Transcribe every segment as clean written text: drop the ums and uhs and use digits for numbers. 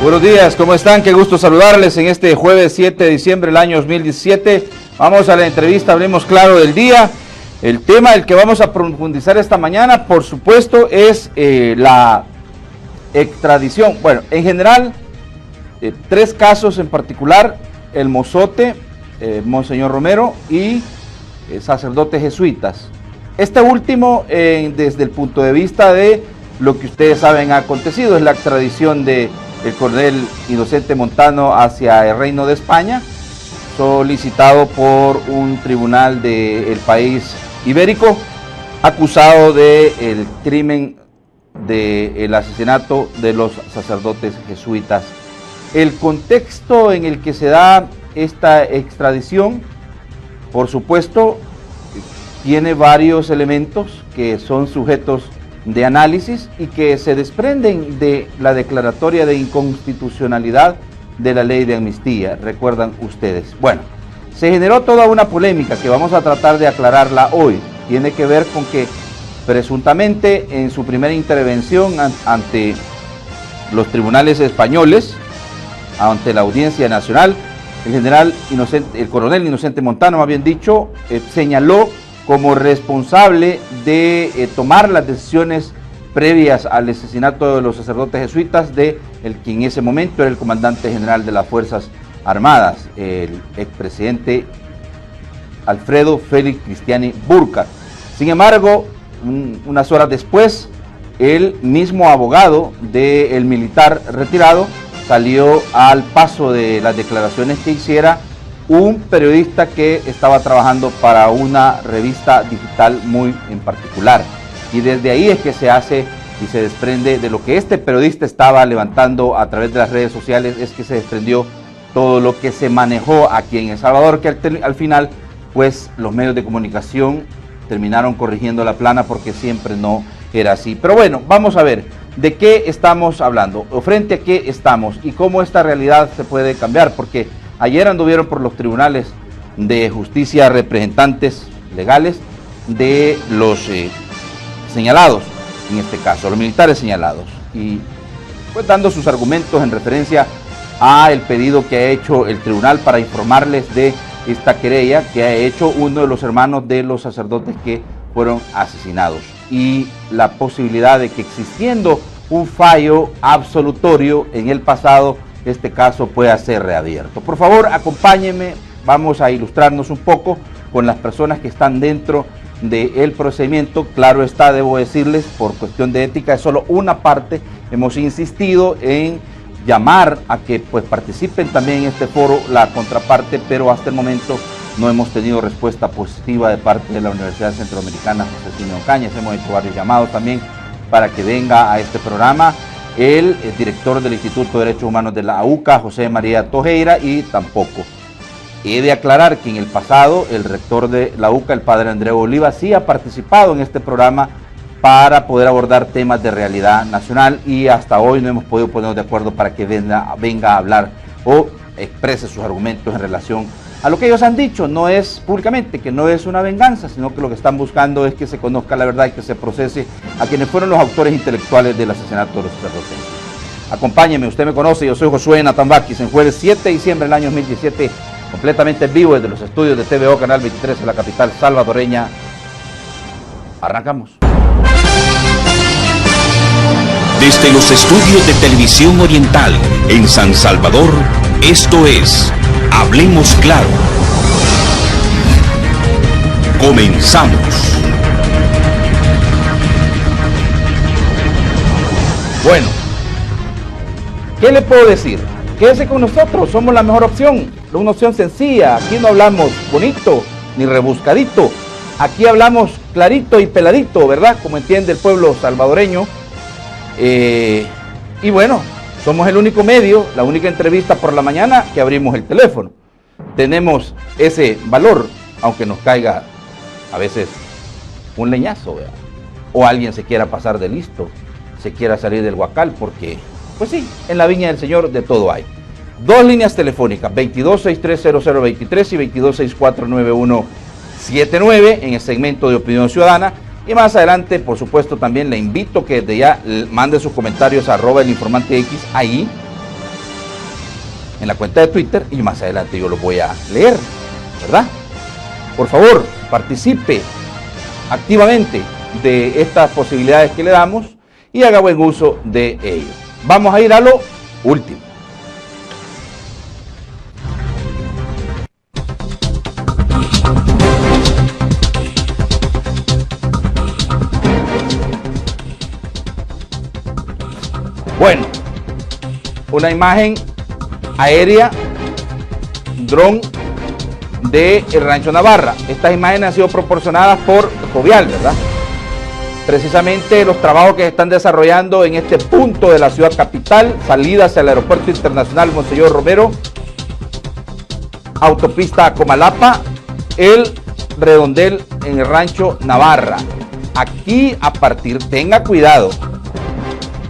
Buenos días, ¿cómo están? Qué gusto saludarles en este jueves 7 de diciembre del año 2017. Vamos a la entrevista, hablemos claro del día. El tema del que vamos a profundizar esta mañana, por supuesto, es la extradición. Bueno, en general, tres casos en particular: el mozote, Monseñor Romero, y sacerdotes jesuitas. Este último, desde el punto de vista de lo que ustedes saben ha acontecido, es la extradición de el coronel Inocente Montano hacia el Reino de España, solicitado por un tribunal del país ibérico, acusado del crimen del asesinato de los sacerdotes jesuitas. El contexto en el que se da esta extradición, por supuesto, tiene varios elementos que son sujetos de análisis y que se desprenden de la declaratoria de inconstitucionalidad de la ley de amnistía, recuerdan ustedes. Bueno, se generó toda una polémica que vamos a tratar de aclararla hoy. Tiene que ver con que presuntamente en su primera intervención ante los tribunales españoles, ante la Audiencia Nacional, el coronel Inocente Montano, más bien dicho, señaló como responsable de tomar las decisiones previas al asesinato de los sacerdotes jesuitas de el que en ese momento era el comandante general de las Fuerzas Armadas, el expresidente Alfredo Félix Cristiani Burca. Sin embargo, unas horas después, el mismo abogado del militar retirado salió al paso de las declaraciones que hiciera un periodista que estaba trabajando para una revista digital muy en particular. Y desde ahí es que se hace y se desprende de lo que este periodista estaba levantando a través de las redes sociales, es que se desprendió todo lo que se manejó aquí en El Salvador, que al final, pues los medios de comunicación terminaron corrigiendo la plana porque siempre no era así. Pero bueno, vamos a ver de qué estamos hablando, o frente a qué estamos y cómo esta realidad se puede cambiar, porque ayer anduvieron por los tribunales de justicia representantes legales de los señalados, en este caso, los militares señalados, y pues dando sus argumentos en referencia a el pedido que ha hecho el tribunal para informarles de esta querella que ha hecho uno de los hermanos de los sacerdotes que fueron asesinados, y la posibilidad de que, existiendo un fallo absolutorio en el pasado, este caso pueda ser reabierto. Por favor, acompáñenme, vamos a ilustrarnos un poco con las personas que están dentro del procedimiento. Claro está, debo decirles, por cuestión de ética, es solo una parte. Hemos insistido en llamar a que pues participen también en este foro la contraparte, pero hasta el momento no hemos tenido respuesta positiva de parte de la Universidad Centroamericana José Simeón Cañas. Hemos hecho varios llamados también para que venga a este programa el director del Instituto de Derechos Humanos de la AUCA, José María Tojeira, y tampoco. He de aclarar que en el pasado el rector de la AUCA, el padre Andrés Oliva, sí ha participado en este programa para poder abordar temas de realidad nacional, y hasta hoy no hemos podido ponernos de acuerdo para que venga a hablar o exprese sus argumentos en relación a lo que ellos han dicho. No es públicamente, que no es una venganza, sino que lo que están buscando es que se conozca la verdad y que se procese a quienes fueron los autores intelectuales del asesinato de los sacerdotes. Acompáñeme, usted me conoce, yo soy Josué Nathan Vázquez, en jueves 7 de diciembre del año 2017, completamente en vivo desde los estudios de TVO Canal 23 en la capital salvadoreña. Arrancamos. Desde los estudios de Televisión Oriental en San Salvador, esto es Hablemos Claro. Comenzamos. Bueno, ¿qué le puedo decir? Quédese con nosotros, somos la mejor opción, una opción sencilla. Aquí no hablamos bonito ni rebuscadito, aquí hablamos clarito y peladito, ¿verdad? Como entiende el pueblo salvadoreño. Y bueno, somos el único medio, la única entrevista por la mañana que abrimos el teléfono. Tenemos ese valor, aunque nos caiga a veces un leñazo, ¿verdad? O alguien se quiera pasar de listo, se quiera salir del huacal, porque, pues sí, en la viña del Señor de todo hay. Dos líneas telefónicas, 22630023 y 22649179 en el segmento de Opinión Ciudadana. Y más adelante, por supuesto, también le invito que desde ya mande sus comentarios a @elinformantex. Ahí en la cuenta de Twitter y más adelante yo los voy a leer, ¿verdad? Por favor, participe activamente de estas posibilidades que le damos y haga buen uso de ello. Vamos a ir a lo último. Bueno, una imagen aérea, dron de el Rancho Navarra. Estas imágenes han sido proporcionadas por Jovial, ¿verdad? Precisamente los trabajos que se están desarrollando en este punto de la ciudad capital, salida hacia el Aeropuerto Internacional Monseñor Romero, autopista a Comalapa, el redondel en el Rancho Navarra. Aquí tenga cuidado,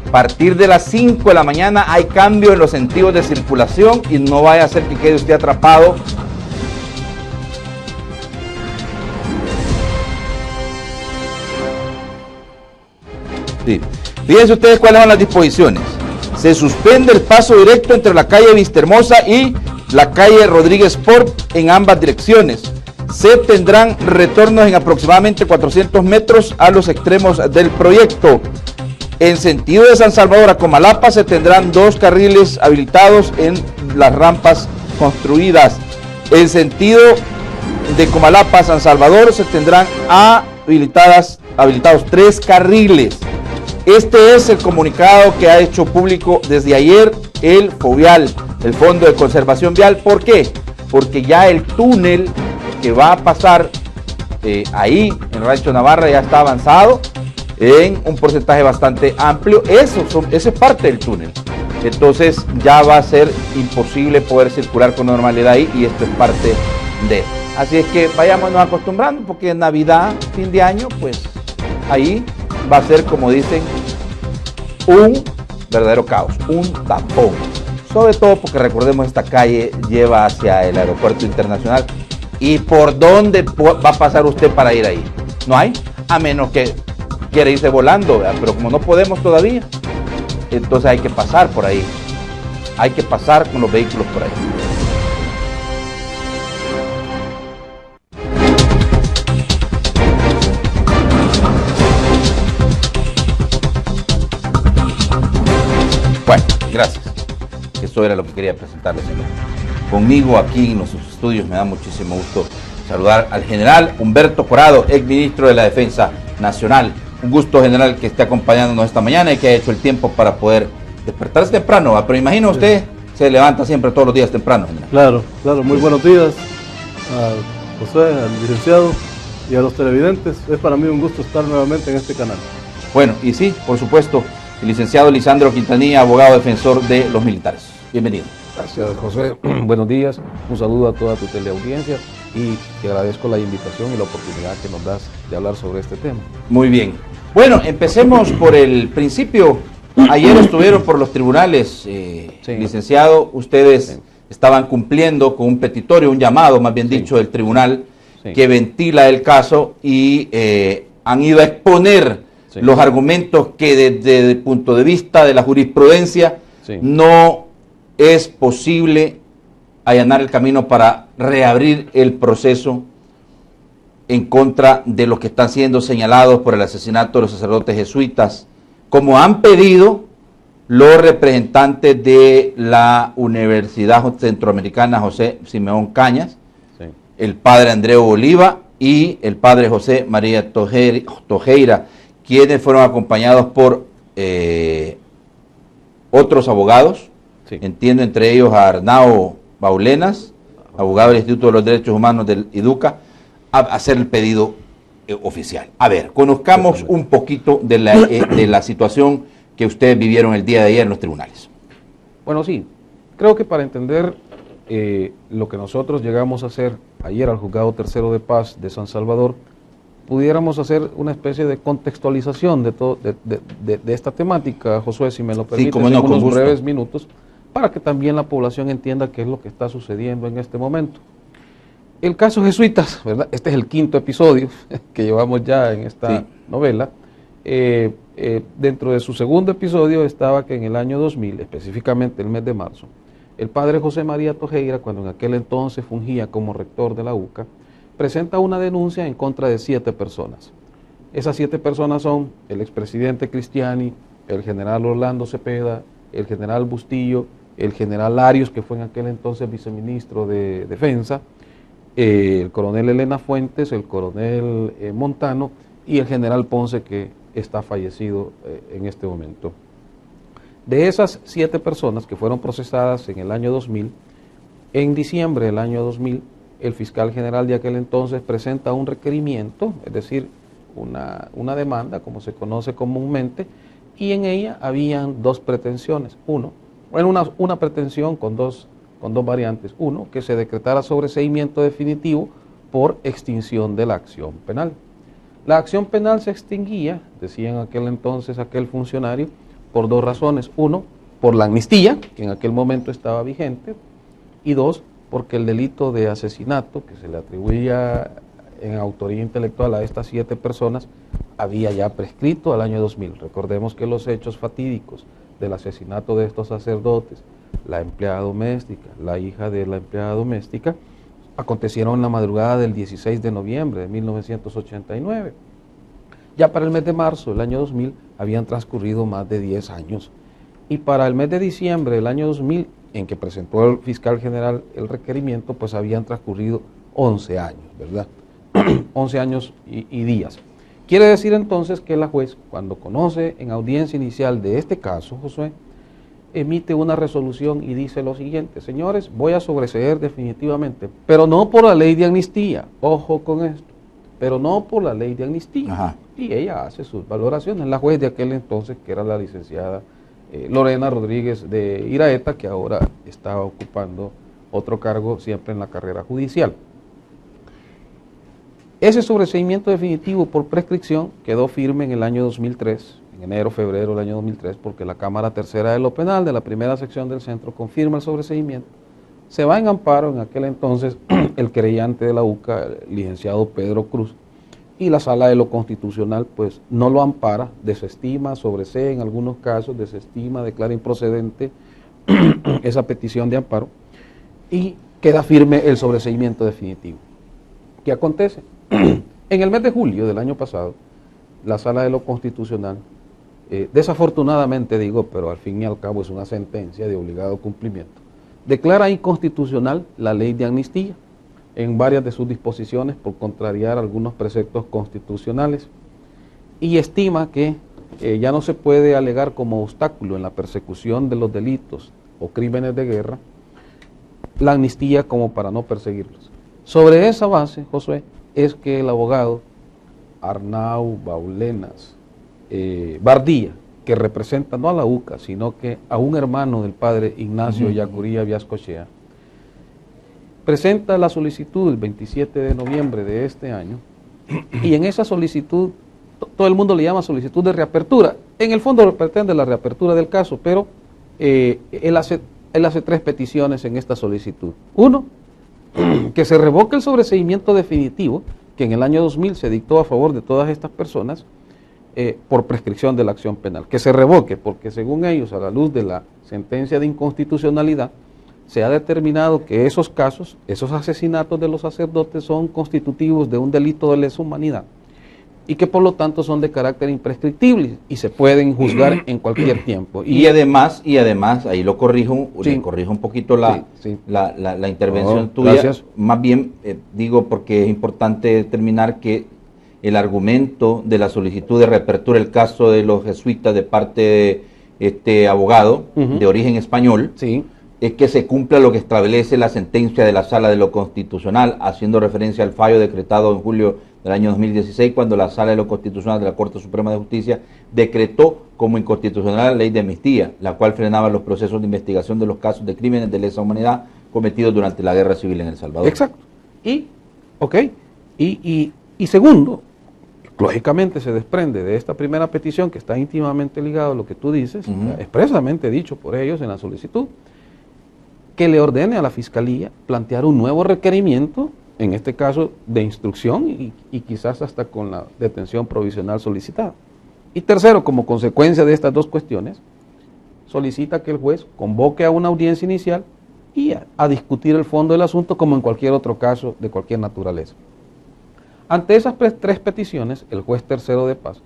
a partir de las 5 de la mañana hay cambio en los sentidos de circulación y no vaya a ser que quede usted atrapado. Sí. Fíjense ustedes cuáles son las disposiciones. Se suspende el paso directo entre la calle Vistahermosa y la calle Rodríguez Port en ambas direcciones. Se tendrán retornos en aproximadamente 400 metros a los extremos del proyecto. En sentido de San Salvador a Comalapa se tendrán 2 carriles habilitados en las rampas construidas. En sentido de Comalapa a San Salvador se tendrán habilitados 3 carriles. Este es el comunicado que ha hecho público desde ayer el FOVIAL, el Fondo de Conservación Vial. ¿Por qué? Porque ya el túnel que va a pasar ahí en Rancho Navarra ya está avanzado en un porcentaje bastante amplio. Esa es parte del túnel. Entonces ya va a ser imposible poder circular con normalidad ahí y esto es parte de. Así es que vayámonos acostumbrando porque en Navidad, fin de año, pues ahí va a ser, como dicen, un verdadero caos, un tapón. Sobre todo porque recordemos esta calle lleva hacia el Aeropuerto Internacional. ¿Y por dónde va a pasar usted para ir ahí? No hay, a menos que quiere irse volando, ¿verdad? Pero como no podemos todavía, entonces hay que pasar por ahí. Hay que pasar con los vehículos por ahí. Bueno, gracias. Eso era lo que quería presentarles, señor. Conmigo aquí en los estudios me da muchísimo gusto saludar al general Humberto Corado, ex ministro de la Defensa Nacional. Un gusto, general, que esté acompañándonos esta mañana y que haya hecho el tiempo para poder despertarse temprano, ¿va? Pero imagino usted se levanta siempre todos los días temprano, general. Claro, claro. Muy buenos días a José, al licenciado y a los televidentes. Es para mí un gusto estar nuevamente en este canal. Bueno, y sí, por supuesto, el licenciado Lisandro Quintanilla, abogado defensor de los militares. Bienvenido. Gracias, José. Buenos días. Un saludo a toda tu teleaudiencia y te agradezco la invitación y la oportunidad que nos das de hablar sobre este tema. Muy bien. Bueno, empecemos por el principio. Ayer estuvieron por los tribunales, Sí. licenciado. Ustedes estaban cumpliendo con un petitorio, un llamado, más bien dicho, del tribunal que ventila el caso y han ido a exponer los argumentos que desde el punto de vista de la jurisprudencia no es posible allanar el camino para reabrir el proceso en contra de los que están siendo señalados por el asesinato de los sacerdotes jesuitas, como han pedido los representantes de la Universidad Centroamericana José Simeón Cañas, el padre Andreu Oliva y el padre José María Tojeira, quienes fueron acompañados por otros abogados. Entiendo entre ellos a Arnao Baulenas, abogado del Instituto de los Derechos Humanos del IDUCA, a hacer el pedido oficial. A ver, conozcamos un poquito de la situación que ustedes vivieron el día de ayer en los tribunales. Bueno, sí, creo que para entender lo que nosotros llegamos a hacer ayer al Juzgado Tercero de Paz de San Salvador, pudiéramos hacer una especie de contextualización de esta temática, Josué, si me lo permites, en unos breves minutos, para que también la población entienda qué es lo que está sucediendo en este momento. El caso Jesuitas, ¿verdad? Este es el 5º episodio que llevamos ya en esta novela. Dentro de su 2.º episodio estaba que en el año 2000, específicamente el mes de marzo, el padre José María Tojeira, cuando en aquel entonces fungía como rector de la UCA, presenta una denuncia en contra de 7 personas. Esas 7 personas son el expresidente Cristiani, el general Orlando Cepeda, el general Bustillo, el general Arios, que fue en aquel entonces viceministro de Defensa, el coronel Elena Fuentes, el coronel Montano y el general Ponce, que está fallecido en este momento. De esas 7 personas que fueron procesadas en el año 2000, en diciembre del año 2000, el fiscal general de aquel entonces presenta un requerimiento, es decir, una demanda, como se conoce comúnmente, y en ella habían 2 pretensiones. Una pretensión con dos variantes. Uno, que se decretara sobreseimiento definitivo por extinción de la acción penal. La acción penal se extinguía, decía en aquel entonces aquel funcionario, por 2 razones. 1, por la amnistía, que en aquel momento estaba vigente, y 2, porque el delito de asesinato, que se le atribuía en autoría intelectual a estas 7 personas, había ya prescrito al año 2000. Recordemos que los hechos fatídicos del asesinato de estos sacerdotes, la empleada doméstica, la hija de la empleada doméstica, acontecieron en la madrugada del 16 de noviembre de 1989. Ya para el mes de marzo del año 2000 habían transcurrido más de 10 años. Y para el mes de diciembre del año 2000, en que presentó el fiscal general el requerimiento, pues habían transcurrido 11 años, ¿verdad? 11 años y días. Quiere decir entonces que la juez, cuando conoce en audiencia inicial de este caso, Josué, emite una resolución y dice lo siguiente: señores, voy a sobreseer definitivamente, pero no por la ley de amnistía, ojo con esto, pero no por la ley de amnistía. Ajá. Y ella hace sus valoraciones. La juez de aquel entonces, que era la licenciada Lorena Rodríguez de Iraeta, que ahora está ocupando otro cargo siempre en la carrera judicial. Ese sobreseimiento definitivo por prescripción quedó firme en el año 2003, en enero, febrero del año 2003, porque la Cámara Tercera de lo Penal de la primera sección del centro confirma el sobreseimiento. Se va en amparo en aquel entonces el querellante de la UCA, el licenciado Pedro Cruz, y la Sala de lo Constitucional pues no lo ampara, desestima, sobresee en algunos casos, desestima, declara improcedente esa petición de amparo y queda firme el sobreseimiento definitivo. ¿Qué acontece? En el mes de julio del año pasado, la Sala de lo Constitucional, desafortunadamente digo, pero al fin y al cabo es una sentencia de obligado cumplimiento, declara inconstitucional la ley de amnistía en varias de sus disposiciones por contrariar algunos preceptos constitucionales y estima que ya no se puede alegar como obstáculo en la persecución de los delitos o crímenes de guerra la amnistía como para no perseguirlos. Sobre esa base, Josué, es que el abogado Arnau Baulenas Bardía, que representa no a la UCA, sino que a un hermano del padre Ignacio Yacuría Viascochea, presenta la solicitud el 27 de noviembre de este año, y en esa solicitud, todo el mundo le llama solicitud de reapertura. En el fondo pretende la reapertura del caso, pero él hace 3 peticiones en esta solicitud. 1, que se revoque el sobreseimiento definitivo que en el año 2000 se dictó a favor de todas estas personas por prescripción de la acción penal. Que se revoque porque según ellos, a la luz de la sentencia de inconstitucionalidad, se ha determinado que esos casos, esos asesinatos de los sacerdotes son constitutivos de un delito de lesa humanidad y que por lo tanto son de carácter imprescriptible y se pueden juzgar en cualquier tiempo. Y además, ahí lo corrijo, sí, le corrijo un poquito la intervención tuya. Gracias. Más bien, digo porque es importante determinar que el argumento de la solicitud de reapertura del caso de los jesuitas de parte de este abogado de origen español, sí, es que se cumpla lo que establece la sentencia de la Sala de lo Constitucional, haciendo referencia al fallo decretado en julio del año 2016, cuando la Sala de lo Constitucional de la Corte Suprema de Justicia decretó como inconstitucional la ley de amnistía, la cual frenaba los procesos de investigación de los casos de crímenes de lesa humanidad cometidos durante la Guerra Civil en El Salvador. Exacto. Y segundo, lógicamente se desprende de esta primera petición que está íntimamente ligado a lo que tú dices, expresamente dicho por ellos en la solicitud, que le ordene a la Fiscalía plantear un nuevo requerimiento, en este caso de instrucción y quizás hasta con la detención provisional solicitada. Y tercero, como consecuencia de estas 2 cuestiones, solicita que el juez convoque a una audiencia inicial y a discutir el fondo del asunto como en cualquier otro caso de cualquier naturaleza. Ante esas tres peticiones, el juez tercero de paz,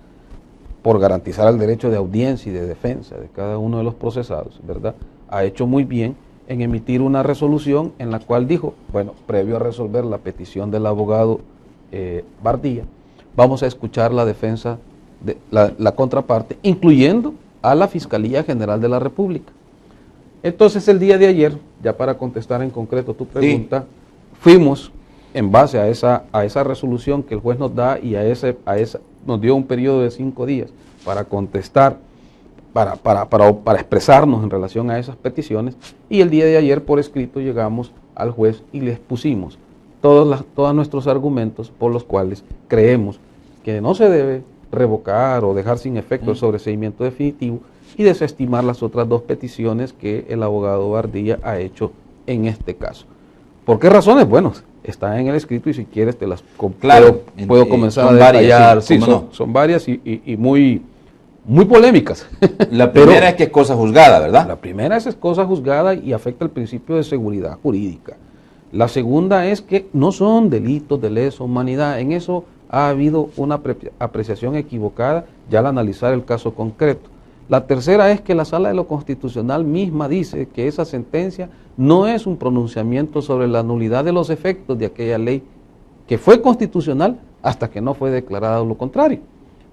por garantizar el derecho de audiencia y de defensa de cada uno de los procesados, ¿verdad?, ha hecho muy bien en emitir una resolución en la cual dijo, bueno, previo a resolver la petición del abogado Bardilla, vamos a escuchar la defensa, de la contraparte, incluyendo a la Fiscalía General de la República. Entonces el día de ayer, ya para contestar en concreto tu pregunta, fuimos en base a esa resolución que el juez nos da y nos dio un periodo de 5 días para contestar, para expresarnos en relación a esas peticiones, y el día de ayer por escrito llegamos al juez y le expusimos todos nuestros argumentos por los cuales creemos que no se debe revocar o dejar sin efecto el sobreseimiento definitivo y desestimar las otras 2 peticiones que el abogado Bardilla ha hecho en este caso. ¿Por qué razones? Bueno, está en el escrito y si quieres te las puedo comenzar a detallar. Varias, sí, son varias y muy polémicas. La primera es que es cosa juzgada, ¿verdad? La primera es cosa juzgada y afecta el principio de seguridad jurídica. La segunda es que no son delitos de lesa humanidad. En eso ha habido una apreciación equivocada ya al analizar el caso concreto. La tercera es que la Sala de lo Constitucional misma dice que esa sentencia no es un pronunciamiento sobre la nulidad de los efectos de aquella ley que fue constitucional hasta que no fue declarado lo contrario,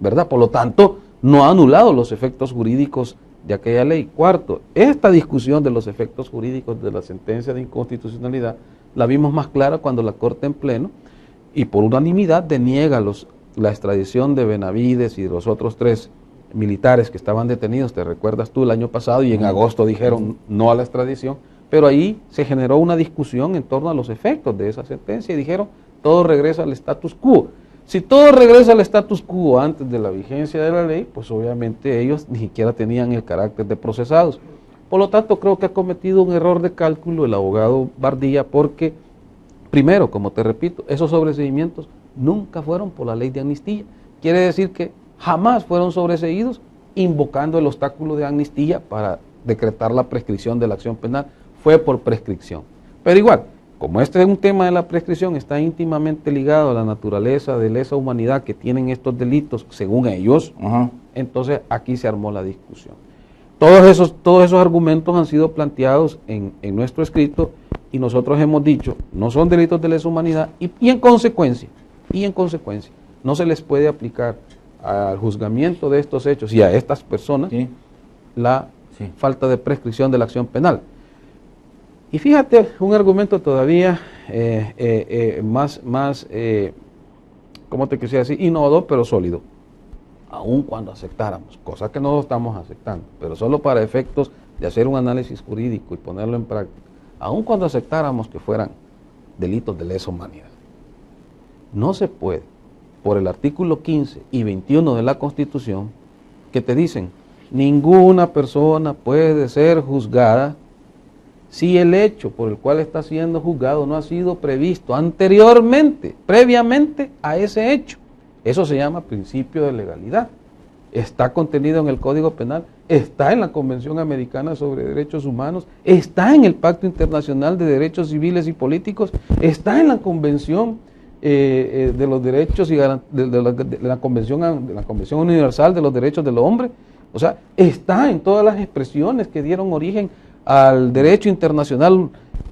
¿verdad? Por lo tanto, no ha anulado los efectos jurídicos de aquella ley. Cuarto, esta discusión de los efectos jurídicos de la sentencia de inconstitucionalidad la vimos más clara cuando la Corte en pleno y por unanimidad deniega la extradición de Benavides y de los otros 3 militares que estaban detenidos, te recuerdas tú, el año pasado, y en agosto dijeron no a la extradición, pero ahí se generó una discusión en torno a los efectos de esa sentencia y dijeron todo regresa al status quo. Si todo regresa al status quo antes de la vigencia de la ley, pues obviamente ellos ni siquiera tenían el carácter de procesados. Por lo tanto, creo que ha cometido un error de cálculo el abogado Bardilla porque, primero, como te repito, esos sobreseimientos nunca fueron por la ley de amnistía. Quiere decir que jamás fueron sobreseídos invocando el obstáculo de amnistía para decretar la prescripción de la acción penal. Fue por prescripción. Pero igual, como este es un tema de la prescripción, está íntimamente ligado a la naturaleza de lesa humanidad que tienen estos delitos, según ellos, entonces aquí se armó la discusión. Todos esos argumentos han sido planteados en nuestro escrito y nosotros hemos dicho, no son delitos de lesa humanidad y en consecuencia, no se les puede aplicar al juzgamiento de estos hechos y a estas personas la falta de prescripción de la acción penal. Y fíjate, un argumento todavía más ¿cómo te quisiera decir? Innovador, pero sólido. Aun cuando aceptáramos, cosa que no estamos aceptando, pero solo para efectos de hacer un análisis jurídico y ponerlo en práctica, aun cuando aceptáramos que fueran delitos de lesa humanidad, no se puede, por el artículo 15 y 21 de la Constitución, que te dicen, ninguna persona puede ser juzgada si el hecho por el cual está siendo juzgado no ha sido previsto anteriormente, previamente a ese hecho. Eso se llama principio de legalidad. Está contenido en el Código Penal, está en la Convención Americana sobre Derechos Humanos, está en el Pacto Internacional de Derechos Civiles y Políticos, está en la Convención de los Derechos y de la Convención Universal de los Derechos del Hombre. O sea, está en todas las expresiones que dieron origen al derecho internacional,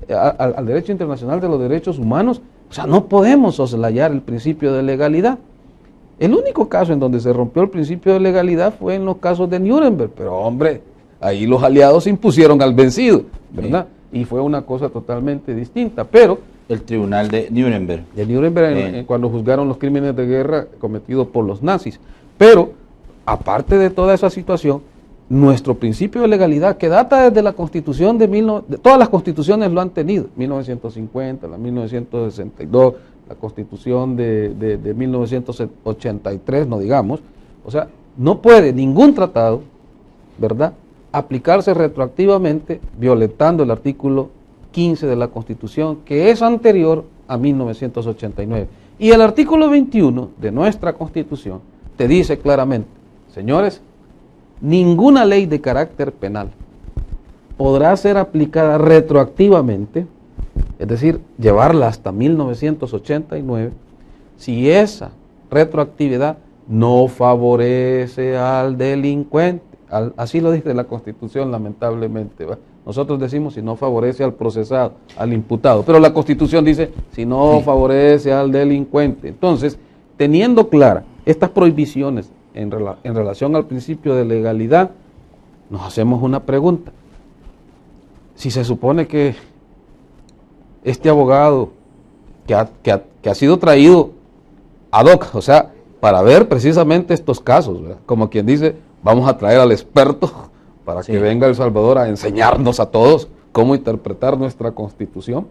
al derecho internacional de los derechos humanos. O sea, no podemos soslayar el principio de legalidad. El único caso en donde se rompió el principio de legalidad fue en los casos de Nuremberg, pero hombre, ahí los aliados se impusieron al vencido, ¿verdad? Sí. Y fue una cosa totalmente distinta, pero... El tribunal de Nuremberg. Cuando juzgaron los crímenes de guerra cometidos por los nazis. Pero, aparte de toda esa situación, nuestro principio de legalidad, que data desde la Constitución todas las constituciones lo han tenido, 1950, la 1962, la Constitución de 1983, no digamos, o sea, no puede ningún tratado, ¿verdad?, aplicarse retroactivamente violentando el artículo 15 de la Constitución, que es anterior a 1989. Y el artículo 21 de nuestra Constitución te dice claramente, señores, ninguna ley de carácter penal podrá ser aplicada retroactivamente, es decir, llevarla hasta 1989, si esa retroactividad no favorece al delincuente. Así lo dice la Constitución, lamentablemente, ¿va? Nosotros decimos si no favorece al procesado, al imputado, pero la Constitución dice si no favorece al delincuente. Entonces, teniendo claras estas prohibiciones en relación al principio de legalidad, nos hacemos una pregunta. Si se supone que este abogado que ha sido traído ad hoc, o sea, para ver precisamente estos casos, ¿verdad? Como quien dice, vamos a traer al experto para que venga El Salvador a enseñarnos a todos cómo interpretar nuestra Constitución.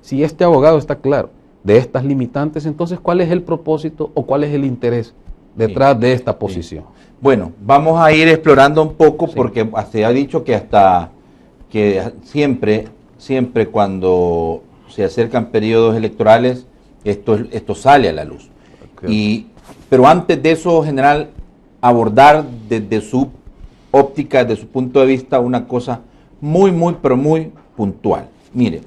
Si este abogado está claro de estas limitantes, entonces, ¿cuál es el propósito o cuál es el interés detrás de esta posición? Bueno, vamos a ir explorando un poco porque se ha dicho que siempre cuando se acercan periodos electorales, esto sale a la luz. Pero antes de eso, general, abordar desde su óptica, desde su punto de vista, una cosa muy puntual. Mire,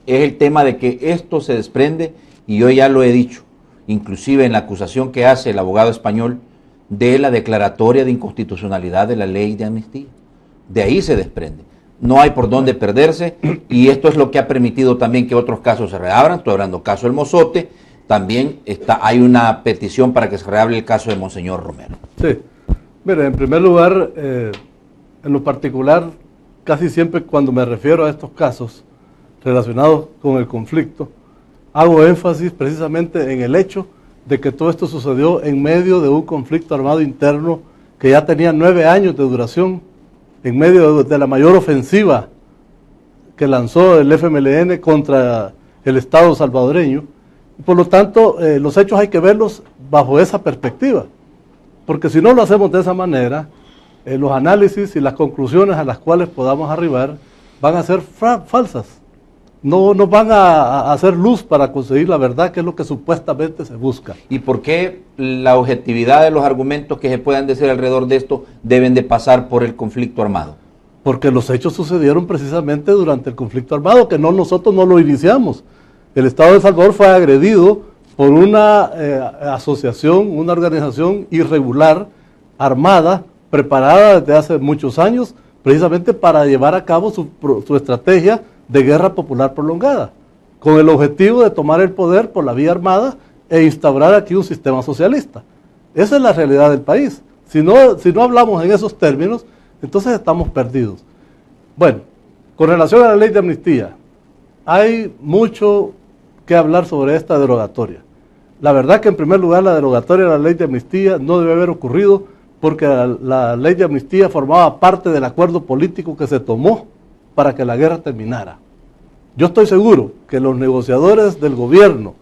es el tema de que esto se desprende, y yo ya lo he dicho, inclusive en la acusación que hace el abogado español de la declaratoria de inconstitucionalidad de la ley de amnistía. De ahí se desprende. No hay por dónde perderse, y esto es lo que ha permitido también que otros casos se reabran. Estoy hablando del caso del Mozote, también hay una petición para que se reabra el caso de Monseñor Romero. Sí, mire, en primer lugar, en lo particular, casi siempre cuando me refiero a estos casos relacionados con el conflicto, hago énfasis precisamente en el hecho de que todo esto sucedió en medio de un conflicto armado interno que ya tenía 9 años de duración, en medio de la mayor ofensiva que lanzó el FMLN contra el Estado salvadoreño. Por lo tanto, los hechos hay que verlos bajo esa perspectiva, porque si no lo hacemos de esa manera, los análisis y las conclusiones a las cuales podamos arribar van a ser falsas. No van a hacer luz para conseguir la verdad, que es lo que supuestamente se busca. ¿Y por qué la objetividad de los argumentos que se puedan decir alrededor de esto deben de pasar por el conflicto armado? Porque los hechos sucedieron precisamente durante el conflicto armado, que nosotros no lo iniciamos. El Estado de El Salvador fue agredido por una asociación, una organización irregular, armada, preparada desde hace muchos años, precisamente para llevar a cabo su estrategia de guerra popular prolongada, con el objetivo de tomar el poder por la vía armada e instaurar aquí un sistema socialista. Esa es la realidad del país. Si no hablamos en esos términos, entonces estamos perdidos. Bueno, con relación a la ley de amnistía, hay mucho que hablar sobre esta derogatoria. La verdad que en primer lugar la derogatoria de la ley de amnistía no debe haber ocurrido porque la ley de amnistía formaba parte del acuerdo político que se tomó para que la guerra terminara. Yo estoy seguro que los negociadores del gobierno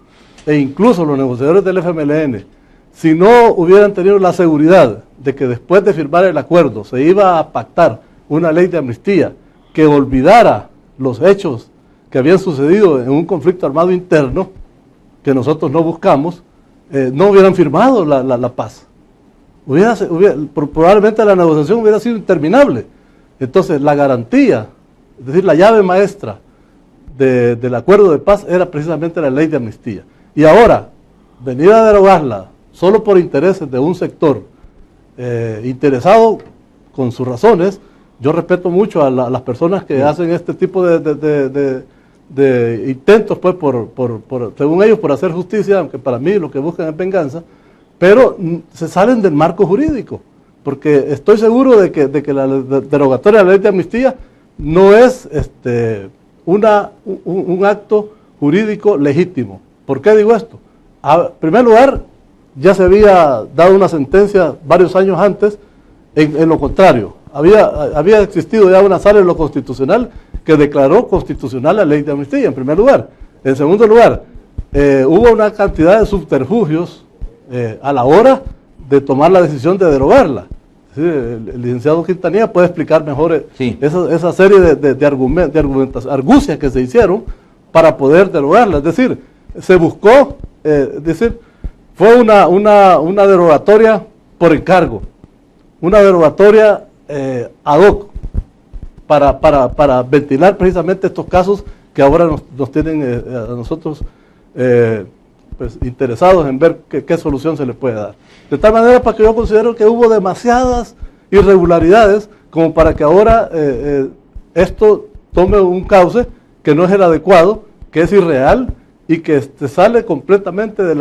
e incluso los negociadores del FMLN, si no hubieran tenido la seguridad de que después de firmar el acuerdo se iba a pactar una ley de amnistía que olvidara los hechos que habían sucedido en un conflicto armado interno que nosotros no buscamos, no hubieran firmado la paz. Probablemente la negociación hubiera sido interminable. Entonces la garantía, es decir, la llave maestra del acuerdo de paz era precisamente la ley de amnistía. Y ahora, venir a derogarla solo por intereses de un sector interesado con sus razones, yo respeto mucho a las personas que hacen este tipo de intentos, pues, según ellos, por hacer justicia, aunque para mí lo que buscan es venganza, pero se salen del marco jurídico, porque estoy seguro de que la derogatoria de la ley de amnistía no es un acto jurídico legítimo. ¿Por qué digo esto? En primer lugar, ya se había dado una sentencia varios años antes en lo contrario. Había existido ya una sala en lo constitucional que declaró constitucional la ley de amnistía, en primer lugar. En segundo lugar, hubo una cantidad de subterfugios a la hora de tomar la decisión de derogarla. Sí, el licenciado Quintanilla puede explicar mejor esa serie de argucias que se hicieron para poder derogarla. Es decir, se buscó, fue una derogatoria por encargo, una derogatoria ad hoc, para ventilar precisamente estos casos que ahora nos tienen a nosotros pues, interesados en ver qué solución se le puede dar. De tal manera para que yo considero que hubo demasiadas irregularidades como para que ahora esto tome un cauce que no es el adecuado, que es irreal y que sale completamente de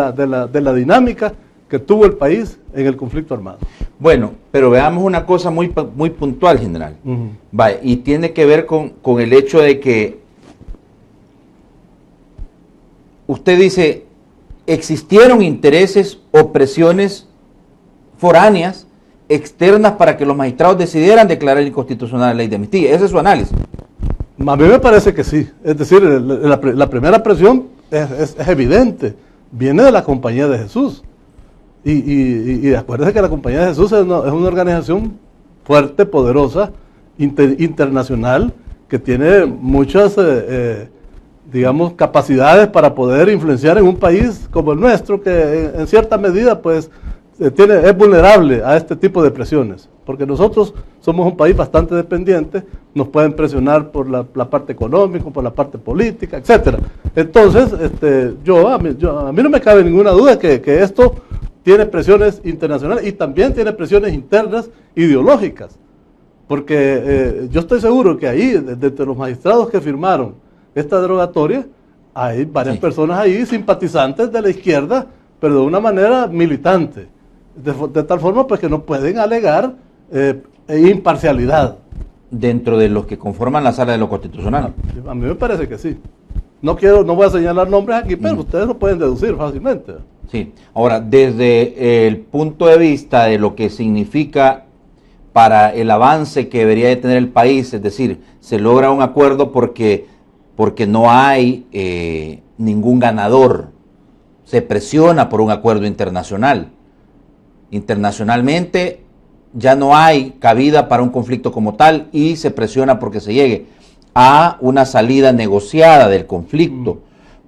la dinámica que tuvo el país en el conflicto armado. Bueno, pero veamos una cosa muy puntual, general. Vale, y tiene que ver con el hecho de que usted dice, existieron intereses o presiones foráneas, externas, para que los magistrados decidieran declarar inconstitucional la ley de amnistía. Ese es su análisis. A mí me parece que sí. Es decir, la primera presión es evidente. Viene de la Compañía de Jesús. Y acuérdense que la Compañía de Jesús es una organización fuerte, poderosa, internacional, que tiene muchas, digamos, capacidades para poder influenciar en un país como el nuestro, que en cierta medida, pues, es vulnerable a este tipo de presiones. Porque nosotros somos un país bastante dependiente, nos pueden presionar por la parte económica, por la parte política, etcétera. Entonces, a mí no me cabe ninguna duda que esto tiene presiones internacionales y también tiene presiones internas ideológicas. Porque yo estoy seguro que ahí, de los magistrados que firmaron esta derogatoria, hay varias personas ahí simpatizantes de la izquierda, pero de una manera militante. De tal forma pues que no pueden alegar imparcialidad. Dentro de los que conforman la Sala de lo Constitucional. A mí me parece que sí. No voy a señalar nombres aquí, pero ustedes lo pueden deducir fácilmente. Sí. Ahora, desde el punto de vista de lo que significa para el avance que debería de tener el país, es decir, se logra un acuerdo porque no hay ningún ganador, se presiona por un acuerdo internacional. Internacionalmente ya no hay cabida para un conflicto como tal y se presiona porque se llegue a una salida negociada del conflicto.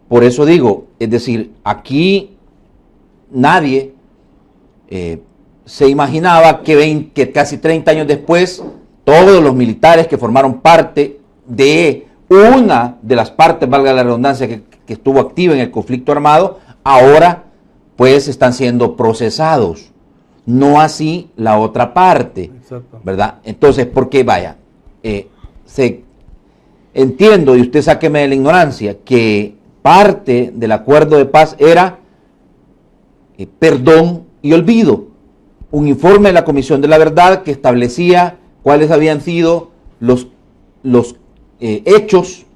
Por eso digo, es decir, aquí nadie se imaginaba que casi 30 años después todos los militares que formaron parte de una de las partes, valga la redundancia, que estuvo activa en el conflicto armado, ahora pues están siendo procesados. No así la otra parte, ¿verdad? Entonces, porque vaya, entiendo, y usted sáqueme de la ignorancia, que parte del acuerdo de paz era perdón y olvido. Un informe de la Comisión de la Verdad que establecía cuáles habían sido los hechos,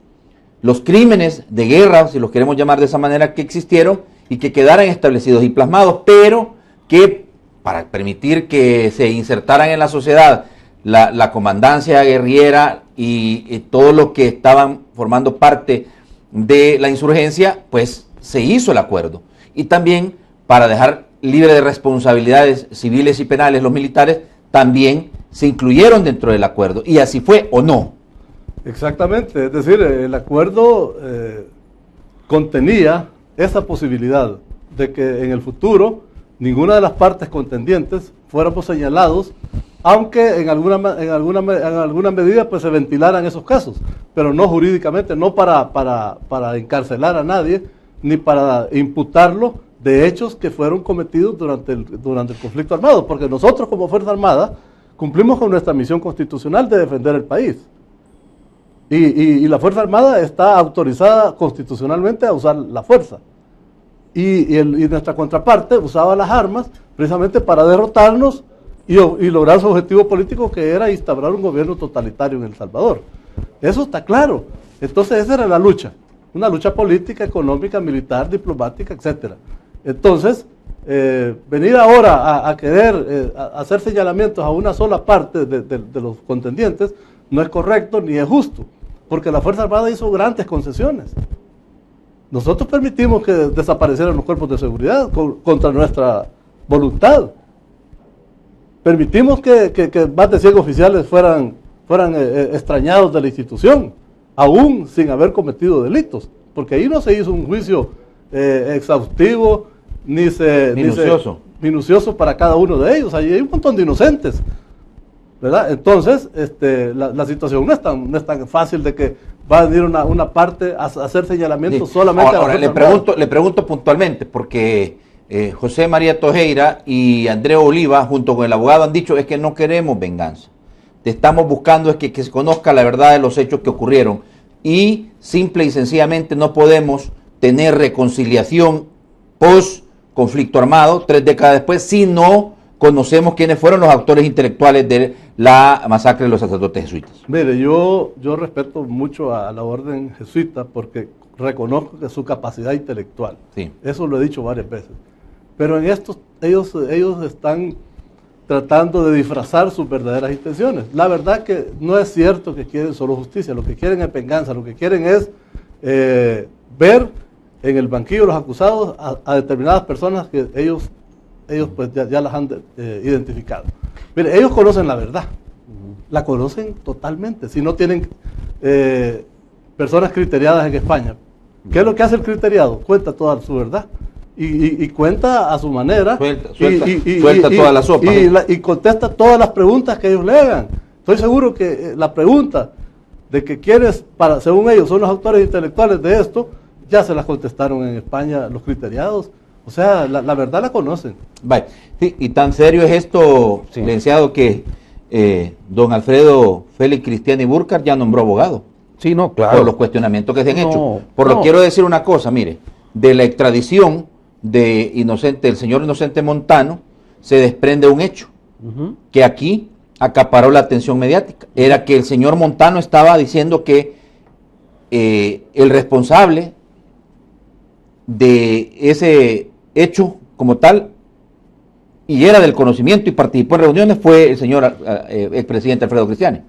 los crímenes de guerra, si los queremos llamar de esa manera, que existieron y que quedaran establecidos y plasmados, pero que para permitir que se insertaran en la sociedad la comandancia guerrillera y todos los que estaban formando parte de la insurgencia, pues se hizo el acuerdo. Y también para dejar libre de responsabilidades civiles y penales los militares, también se incluyeron dentro del acuerdo. ¿Y así fue o no? Exactamente, es decir, el acuerdo contenía esa posibilidad de que en el futuro ninguna de las partes contendientes fuéramos señalados, aunque en alguna medida pues se ventilaran esos casos, pero no jurídicamente, no para encarcelar a nadie, ni para imputarlo de hechos que fueron cometidos durante el conflicto armado, porque nosotros como Fuerza Armada cumplimos con nuestra misión constitucional de defender el país. Y la Fuerza Armada está autorizada constitucionalmente a usar la fuerza. Y nuestra contraparte usaba las armas precisamente para derrotarnos y lograr su objetivo político, que era instaurar un gobierno totalitario en El Salvador. Eso está claro. Entonces esa era la lucha, una lucha política, económica, militar, diplomática, etcétera. Entonces, venir ahora a querer hacer señalamientos a una sola parte de los contendientes no es correcto ni es justo, porque la Fuerza Armada hizo grandes concesiones. Nosotros permitimos que desaparecieran los cuerpos de seguridad contra nuestra voluntad. Permitimos que más de 100 oficiales fueran extrañados de la institución, aún sin haber cometido delitos, porque ahí no se hizo un juicio exhaustivo, minucioso para cada uno de ellos. Ahí hay un montón de inocentes. ¿verdad? Entonces, la situación no es tan fácil de que va a venir una parte a hacer señalamientos solamente ahora, a la le pregunto puntualmente, porque José María Tojeira y Andrés Oliva, junto con el abogado, han dicho es que no queremos venganza. Estamos buscando es que se conozca la verdad de los hechos que ocurrieron. Y simple y sencillamente no podemos tener reconciliación post conflicto armado 3 décadas después si no conocemos quiénes fueron los autores intelectuales de la masacre de los sacerdotes jesuitas. Mire, yo respeto mucho a la orden jesuita porque reconozco que su capacidad intelectual, sí, eso lo he dicho varias veces, pero en estos ellos están tratando de disfrazar sus verdaderas intenciones. La verdad que no es cierto que quieren solo justicia, lo que quieren es venganza, lo que quieren es ver en el banquillo de los acusados a determinadas personas que ellos pues ya las han identificado. Mire, ellos conocen la verdad, la conocen totalmente, si no tienen personas criteriadas en España. ¿Qué es lo que hace el criteriado? Cuenta toda su verdad. Y cuenta a su manera. Suelta toda la sopa. Y contesta todas las preguntas que ellos le hagan. Estoy seguro que la pregunta de que quiénes, según ellos, son los autores intelectuales de esto, ya se las contestaron en España los criteriados. O sea, la verdad la conocen. Vale. Sí, y tan serio es esto, sí, licenciado, que don Alfredo Félix Cristiani Burkhardt ya nombró abogado. Sí, no, claro. Por los cuestionamientos que se han hecho. Lo quiero decir una cosa, mire, de la extradición del señor Inocente Montano se desprende un hecho que aquí acaparó la atención mediática. Era que el señor Montano estaba diciendo que el responsable de ese hecho como tal, y era del conocimiento y participó en reuniones, fue el señor expresidente Alfredo Cristiani.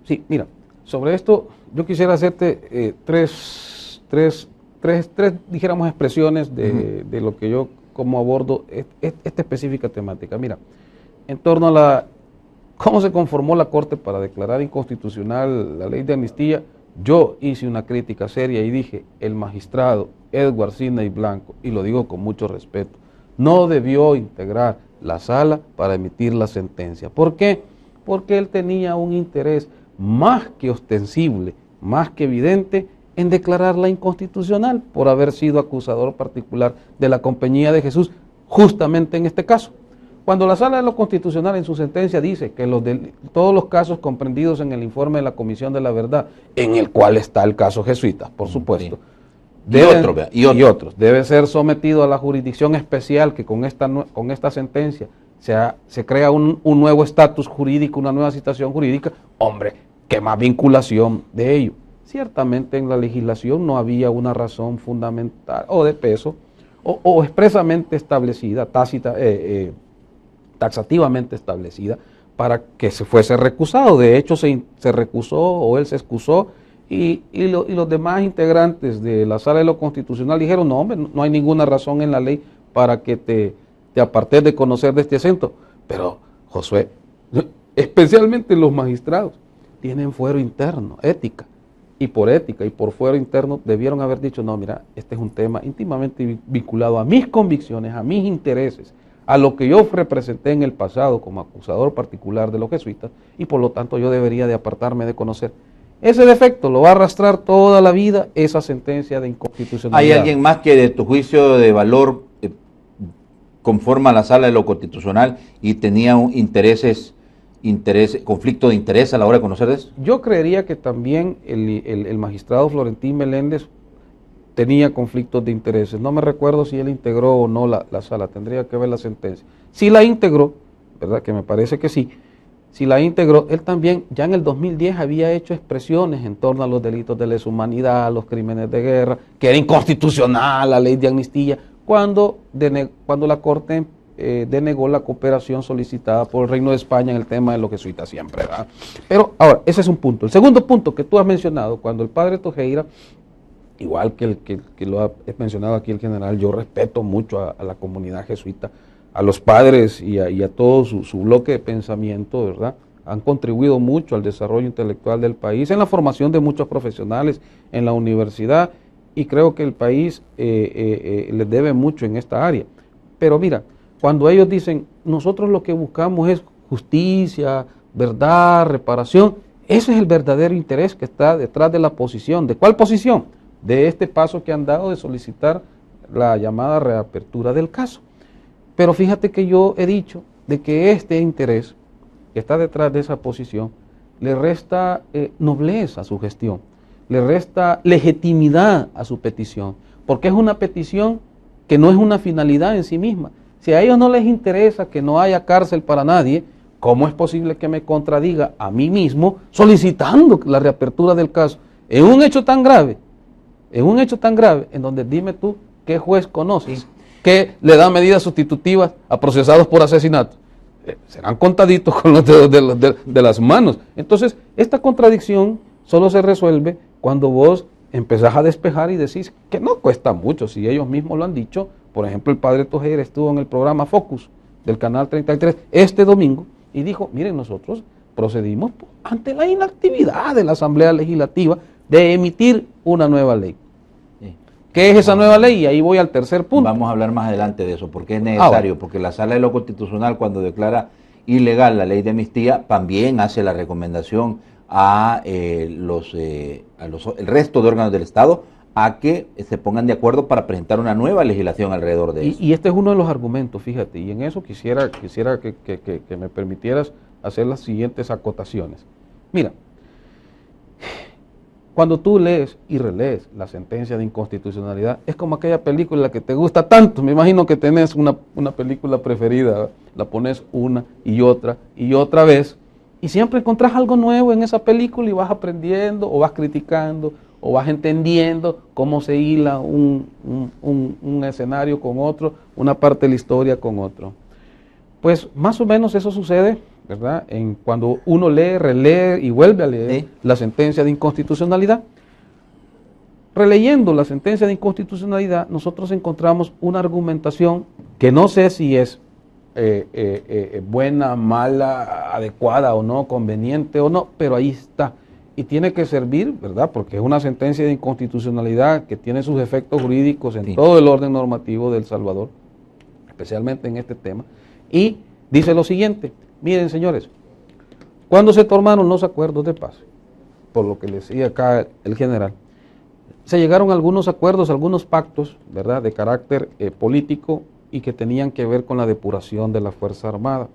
Sí, mira, sobre esto yo quisiera hacerte tres, dijéramos, expresiones de lo que yo como abordo esta específica temática. Mira, en torno a cómo se conformó la Corte para declarar inconstitucional la ley de amnistía, yo hice una crítica seria y dije, el magistrado Edward Sidney Blanco, y lo digo con mucho respeto, no debió integrar la sala para emitir la sentencia. ¿Por qué? Porque él tenía un interés más que ostensible, más que evidente, en declararla inconstitucional por haber sido acusador particular de la Compañía de Jesús, justamente en este caso. Cuando la Sala de lo Constitucional en su sentencia dice que todos los casos comprendidos en el informe de la Comisión de la Verdad, en el cual está el caso jesuita, por supuesto, y otros, debe ser sometido a la jurisdicción especial que con esta sentencia se crea un nuevo estatus jurídico, una nueva situación jurídica. Hombre, qué más vinculación de ello. Ciertamente en la legislación no había una razón fundamental o de peso o expresamente establecida, taxativamente establecida, para que se fuese recusado. De hecho se recusó o él se excusó y los demás integrantes de la Sala de lo Constitucional dijeron, no hombre, no hay ninguna razón en la ley para que te apartes de conocer de este acento. Pero Josué, especialmente los magistrados, tienen fuero interno, ética. Y por ética y por fuero interno debieron haber dicho, no, mira, este es un tema íntimamente vinculado a mis convicciones, a mis intereses, a lo que yo representé en el pasado como acusador particular de los jesuitas, y por lo tanto yo debería de apartarme de conocer. Ese defecto lo va a arrastrar toda la vida esa sentencia de inconstitucionalidad. ¿Hay alguien más que de tu juicio de valor conforma la Sala de lo Constitucional y tenía conflicto de interés a la hora de conocer eso? Yo creería que también el magistrado Florentín Meléndez tenía conflictos de intereses. No me recuerdo si él integró o no la sala, tendría que ver la sentencia. Si la integró, ¿verdad? Que me parece que sí. Si la integró, él también ya en el 2010 había hecho expresiones en torno a los delitos de lesa humanidad, los crímenes de guerra, que era inconstitucional la ley de amnistía, cuando la Corte denegó la cooperación solicitada por el Reino de España en el tema de los jesuitas siempre, ¿verdad? Pero ahora, ese es un punto. El segundo punto que tú has mencionado, cuando el padre Tojeira, igual que lo ha mencionado aquí el general, yo respeto mucho a la comunidad jesuita, a los padres y a todo su bloque de pensamiento, ¿verdad? Han contribuido mucho al desarrollo intelectual del país, en la formación de muchos profesionales en la universidad, y creo que el país les debe mucho en esta área. Pero mira, cuando ellos dicen, nosotros lo que buscamos es justicia, verdad, reparación. Ese es el verdadero interés que está detrás de la posición. ¿De cuál posición? De este paso que han dado de solicitar la llamada reapertura del caso. Pero fíjate que yo he dicho de que este interés que está detrás de esa posición le resta nobleza a su gestión, le resta legitimidad a su petición, porque es una petición que no es una finalidad en sí misma. Si a ellos no les interesa que no haya cárcel para nadie, ¿cómo es posible que me contradiga a mí mismo solicitando la reapertura del caso? En un hecho tan grave, en donde dime tú, ¿qué juez conoces que le da medidas sustitutivas a procesados por asesinato? Serán contaditos con los dedos de las manos. Entonces, esta contradicción solo se resuelve cuando vos empezás a despejar y decís que no cuesta mucho, si ellos mismos lo han dicho. Por ejemplo, el padre Tojeda estuvo en el programa Focus del Canal 33 este domingo y dijo, miren, nosotros procedimos ante la inactividad de la Asamblea Legislativa de emitir una nueva ley. Sí. ¿Qué es esa nueva ley? Y ahí voy al tercer punto. Vamos a hablar más adelante de eso, porque es necesario, porque la Sala de lo Constitucional, cuando declara ilegal la ley de amnistía, también hace la recomendación a el resto de órganos del Estado a que se pongan de acuerdo para presentar una nueva legislación alrededor de eso. Y este es uno de los argumentos, fíjate, y en eso quisiera que me permitieras hacer las siguientes acotaciones. Mira, cuando tú lees y relees la sentencia de inconstitucionalidad, es como aquella película que te gusta tanto. Me imagino que tenés una película preferida, ¿verdad? La pones una y otra vez, y siempre encontrás algo nuevo en esa película y vas aprendiendo, o vas criticando, o vas entendiendo cómo se hila un escenario con otro, una parte de la historia con otro. Pues más o menos eso sucede, ¿verdad? Cuando uno lee, relee y vuelve a leer la sentencia de inconstitucionalidad. Releyendo la sentencia de inconstitucionalidad, nosotros encontramos una argumentación que no sé si es buena, mala, adecuada o no, conveniente o no, pero ahí está. Y tiene que servir, ¿verdad? Porque es una sentencia de inconstitucionalidad que tiene sus efectos jurídicos en todo el orden normativo de El Salvador, especialmente en este tema. Y dice lo siguiente: miren, señores, cuando se tomaron los acuerdos de paz, por lo que le decía acá el general, se llegaron a algunos acuerdos, algunos pactos, ¿verdad?, de carácter político, y que tenían que ver con la depuración de la Fuerza Armada,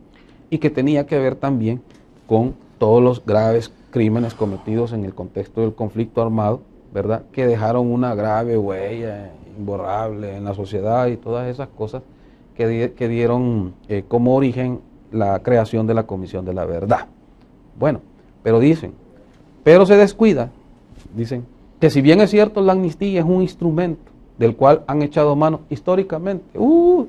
y que tenía que ver también con todos los graves crímenes cometidos en el contexto del conflicto armado, ¿verdad?, que dejaron una grave huella imborrable en la sociedad, y todas esas cosas que dieron como origen la creación de la Comisión de la Verdad. Bueno, pero se descuida, dicen, que si bien es cierto la amnistía es un instrumento del cual han echado mano históricamente,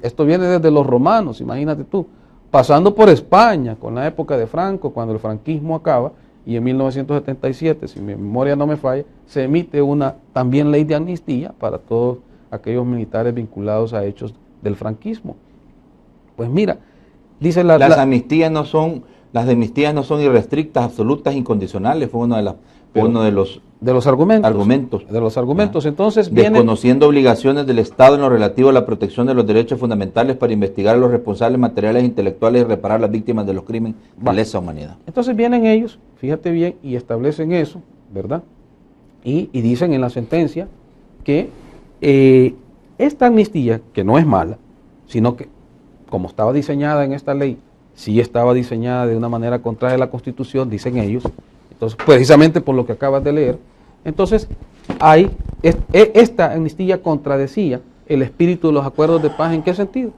esto viene desde los romanos, imagínate tú, pasando por España, con la época de Franco, cuando el franquismo acaba, y en 1977, si mi memoria no me falla, se emite una también ley de amnistía para todos aquellos militares vinculados a hechos del franquismo. Pues mira, dice las amnistías no son irrestrictas, absolutas, incondicionales, fue uno de los argumentos. Entonces desconociendo obligaciones del Estado en lo relativo a la protección de los derechos fundamentales para investigar a los responsables materiales e intelectuales y reparar a las víctimas de los crímenes de lesa humanidad. Entonces vienen ellos, fíjate bien, y establecen eso, ¿verdad? Y dicen en la sentencia que esta amnistía, que no es mala, sino que como estaba diseñada en esta ley, sí estaba diseñada de una manera contraria a la Constitución, dicen ellos. Entonces, precisamente por lo que acabas de leer, entonces esta amnistía contradecía el espíritu de los acuerdos de paz. ¿En qué sentido?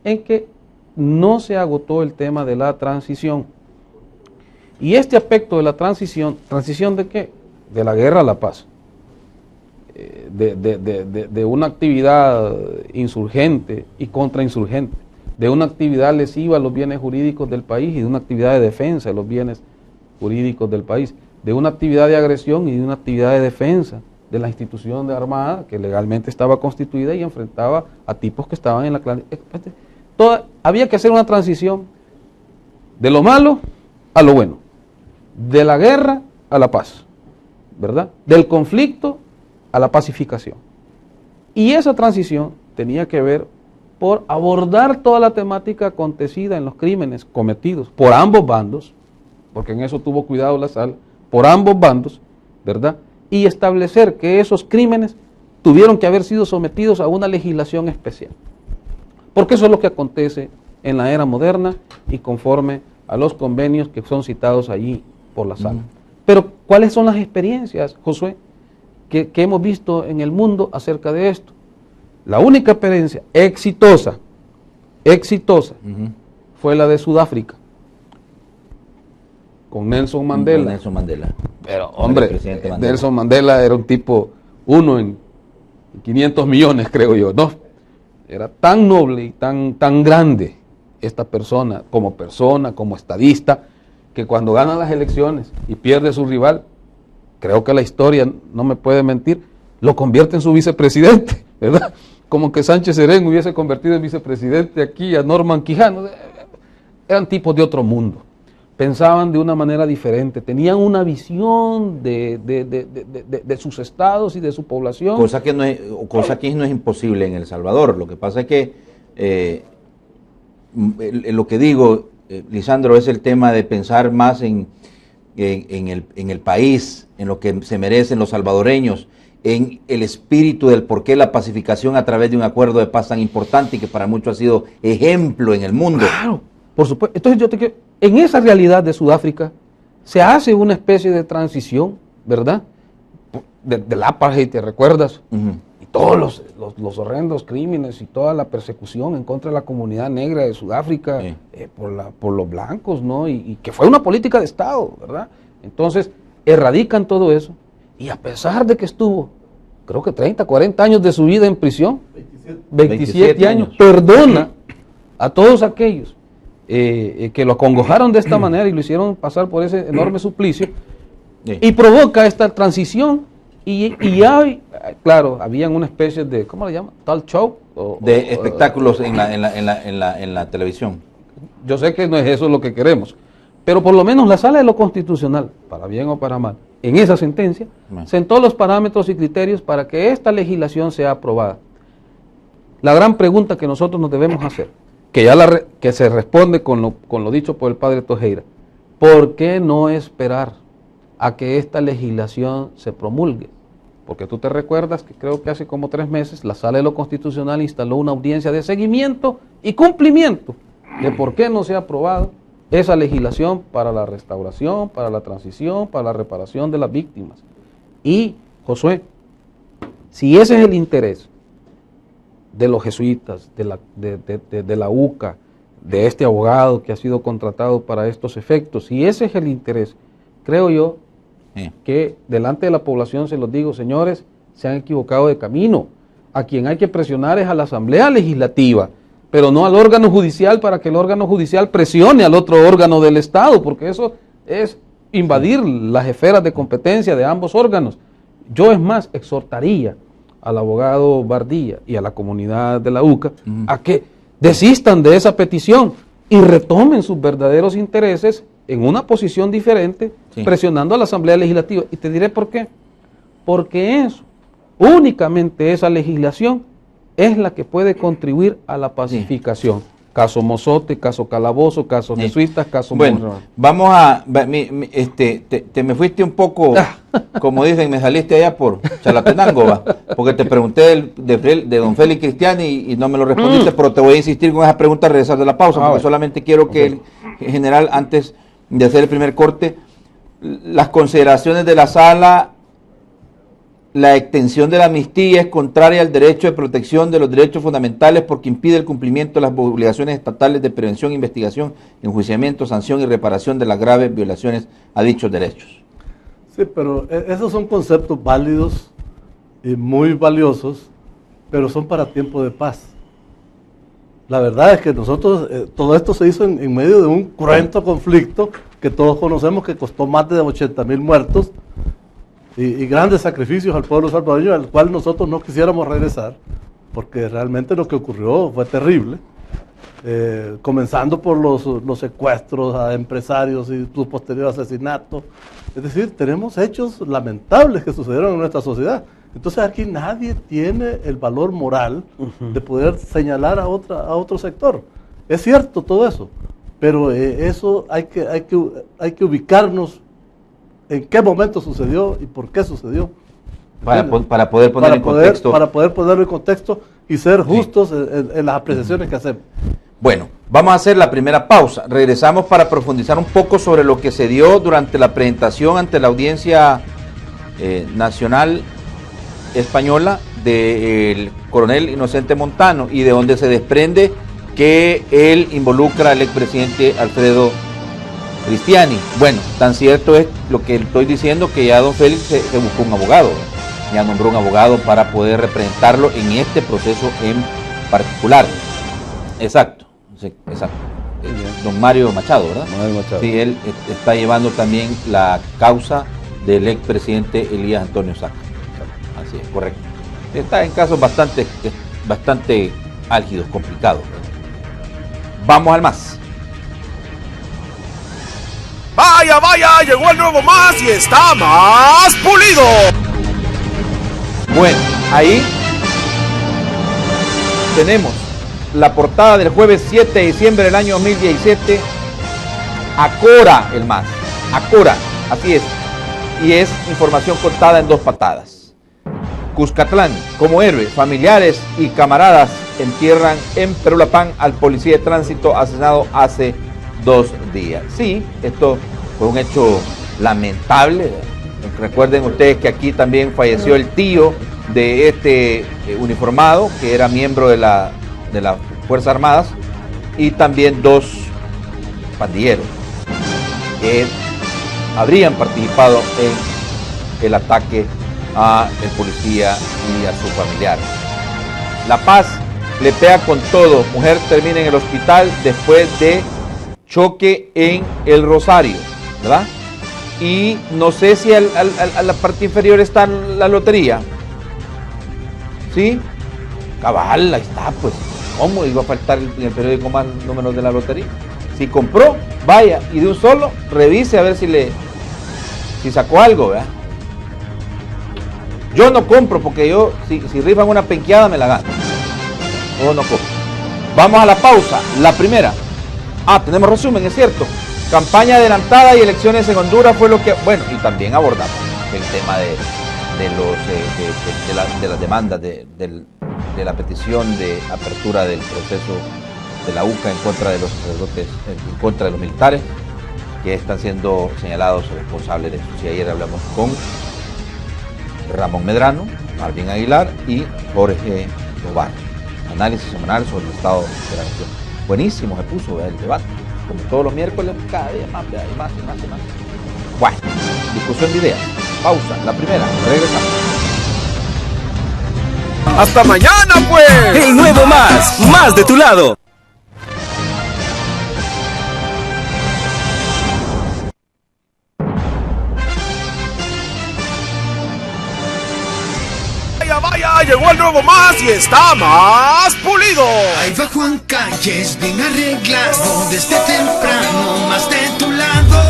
En que no se agotó el tema de la transición. Y este aspecto de la ¿transición de qué? De la guerra a la paz. De una actividad insurgente y contrainsurgente, de una actividad lesiva a los bienes jurídicos del país y de una actividad de defensa de los bienes jurídicos del país, de una actividad de agresión y de una actividad de defensa de la institución de armada que legalmente estaba constituida y enfrentaba a tipos que estaban en la clandestinidad. Había que hacer una transición de lo malo a lo bueno, de la guerra a la paz, ¿verdad?, del conflicto a la pacificación. Y esa transición tenía que ver por abordar toda la temática acontecida en los crímenes cometidos por ambos bandos, porque en eso tuvo cuidado la sala, por ambos bandos, ¿verdad? Y establecer que esos crímenes tuvieron que haber sido sometidos a una legislación especial. Porque eso es lo que acontece en la era moderna y conforme a los convenios que son citados allí por la sala. Pero, ¿cuáles son las experiencias, Josué, que hemos visto en el mundo acerca de esto? La única experiencia exitosa, fue la de Sudáfrica, con Nelson Mandela. Con Nelson Mandela. Pero, hombre, Nelson Mandela era un tipo, uno en 500 millones, creo yo, ¿no? Era tan noble y tan grande esta persona, como estadista, que cuando gana las elecciones y pierde a su rival, creo que la historia no me puede mentir, lo convierte en su vicepresidente, ¿verdad? Como que Sánchez Serén hubiese convertido en vicepresidente aquí a Norman Quijano. Eran tipos de otro mundo, pensaban de una manera diferente, tenían una visión de sus estados y de su población. Cosa que no es imposible en El Salvador. Lo que pasa es que, lo que digo, Lisandro, es el tema de pensar más en el país, en lo que se merecen los salvadoreños, en el espíritu del por qué la pacificación a través de un acuerdo de paz tan importante y que para muchos ha sido ejemplo en el mundo. Claro, por supuesto. Entonces en esa realidad de Sudáfrica se hace una especie de transición, ¿verdad? Del apartheid, ¿te recuerdas? Y todos los horrendos crímenes y toda la persecución en contra de la comunidad negra de Sudáfrica por los blancos, ¿no? Y que fue una política de Estado, ¿verdad? Entonces, erradican todo eso y a pesar de que estuvo, creo que 30, 40 años de su vida en prisión, 27 años, perdona a todos aquellos que lo acongojaron de esta manera y lo hicieron pasar por ese enorme suplicio, y provoca esta transición. Y hay, claro, habían una especie de, ¿cómo le llaman? Talk show. De espectáculos en la televisión. Yo sé que no es eso lo que queremos, pero por lo menos la Sala de lo Constitucional, para bien o para mal, en esa sentencia, sentó los parámetros y criterios para que esta legislación sea aprobada. La gran pregunta que nosotros nos debemos hacer, que se responde con lo dicho por el padre Tojeira, ¿por qué no esperar a que esta legislación se promulgue? Porque tú te recuerdas que creo que hace como 3 meses la Sala de lo Constitucional instaló una audiencia de seguimiento y cumplimiento de por qué no se ha aprobado esa legislación para la restauración, para la transición, para la reparación de las víctimas. Y, Josué, si ese es el interés de los jesuitas, de la UCA, de este abogado que ha sido contratado para estos efectos, si ese es el interés, creo yo que delante de la población se los digo, señores, se han equivocado de camino. A quien hay que presionar es a la Asamblea Legislativa, pero no al órgano judicial para que el órgano judicial presione al otro órgano del Estado, porque eso es invadir las esferas de competencia de ambos órganos. Yo, es más, exhortaría al abogado Bardilla y a la comunidad de la UCA a que desistan de esa petición y retomen sus verdaderos intereses en una posición diferente, presionando a la Asamblea Legislativa. Y te diré por qué. Porque eso, únicamente esa legislación, es la que puede contribuir a la pacificación. Caso Mozote, caso Calabozo, caso jesuitas, caso... Bueno, vamos a... te me fuiste un poco, como dicen, me saliste allá por Chalatenango, ¿va? Porque te pregunté de don Félix Cristiani y no me lo respondiste, pero te voy a insistir con esa pregunta al regresar de la pausa, porque solamente quiero que el general, antes de hacer el primer corte, las consideraciones de la sala: la extensión de la amnistía es contraria al derecho de protección de los derechos fundamentales porque impide el cumplimiento de las obligaciones estatales de prevención, investigación, enjuiciamiento, sanción y reparación de las graves violaciones a dichos derechos. Sí, pero esos son conceptos válidos y muy valiosos, pero son para tiempo de paz. La verdad es que nosotros, todo esto se hizo en medio de un cruento conflicto que todos conocemos, que costó más de 80,000 muertos y grandes sacrificios al pueblo salvadoreño, al cual nosotros no quisiéramos regresar, porque realmente lo que ocurrió fue terrible, comenzando por los secuestros a empresarios y su posterior asesinato. Es decir, tenemos hechos lamentables que sucedieron en nuestra sociedad. Entonces aquí nadie tiene el valor moral de poder señalar a otro sector. Es cierto todo eso, pero eso hay que ubicarnos en qué momento sucedió y por qué sucedió. Para poder poner en contexto. Para poder ponerlo en contexto y ser justos en las apreciaciones que hacemos. Bueno, vamos a hacer la primera pausa. Regresamos para profundizar un poco sobre lo que se dio durante la presentación ante la Audiencia Nacional Española del coronel Inocente Montano y de donde se desprende que él involucra al expresidente Alfredo Cristiani. Bueno, tan cierto es lo que estoy diciendo que ya don Félix se buscó un abogado, ya nombró un abogado para poder representarlo en este proceso en particular. Exacto, sí, exacto. Don Mario Machado, ¿verdad? Mario Machado. Sí, él está llevando también la causa del expresidente Elías Antonio Saca. Así es, correcto. Está en casos bastante álgidos, complicados. Vamos al más. Vaya, vaya, llegó el nuevo más y está más pulido. Bueno, ahí tenemos la portada del jueves 7 de diciembre del año 2017. Acora el más. Acora, así es. Y es información contada en dos patadas. Cuscatlán, como héroe, familiares y camaradas entierran en Perulapán al policía de tránsito asesinado hace 2 días. Sí, esto fue un hecho lamentable. Recuerden ustedes que aquí también falleció el tío de este uniformado, que era miembro de las Fuerzas Armadas, y también 2 pandilleros que habrían participado en el ataque a el policía y a su familiar. La Paz le pega con todo. Mujer termina en el hospital después de choque en El Rosario, ¿verdad? Y no sé si a la parte inferior está la lotería. ¿Sí? Cabal, ahí está, pues. ¿Cómo iba a faltar en el periódico más números de la lotería? Si compró, vaya, y de un solo, revise a ver si sacó algo, ¿verdad? Yo no compro porque yo, si rifan una penqueada, me la gano. O no compro. Vamos a la pausa. La primera. Tenemos resumen, es cierto. Campaña adelantada y elecciones en Honduras fue lo que... Bueno, y también abordamos el tema de las demandas, de la petición de apertura del proceso de la UCA en contra de los sacerdotes, en contra de los militares, que están siendo señalados responsables de eso. Si ayer hablamos con Ramón Medrano, Marvin Aguilar y Jorge Tobar. Análisis semanal sobre el estado de la nación. Buenísimo se puso el debate. Como todos los miércoles, cada día más y más. Bueno, discusión de ideas. Pausa, la primera, regresamos. ¡Hasta mañana, pues! El nuevo más de tu lado. Vaya, vaya, llegó el nuevo más y está más pulido. Ahí va Juan Calles, bien arreglado, desde temprano, más de tu lado.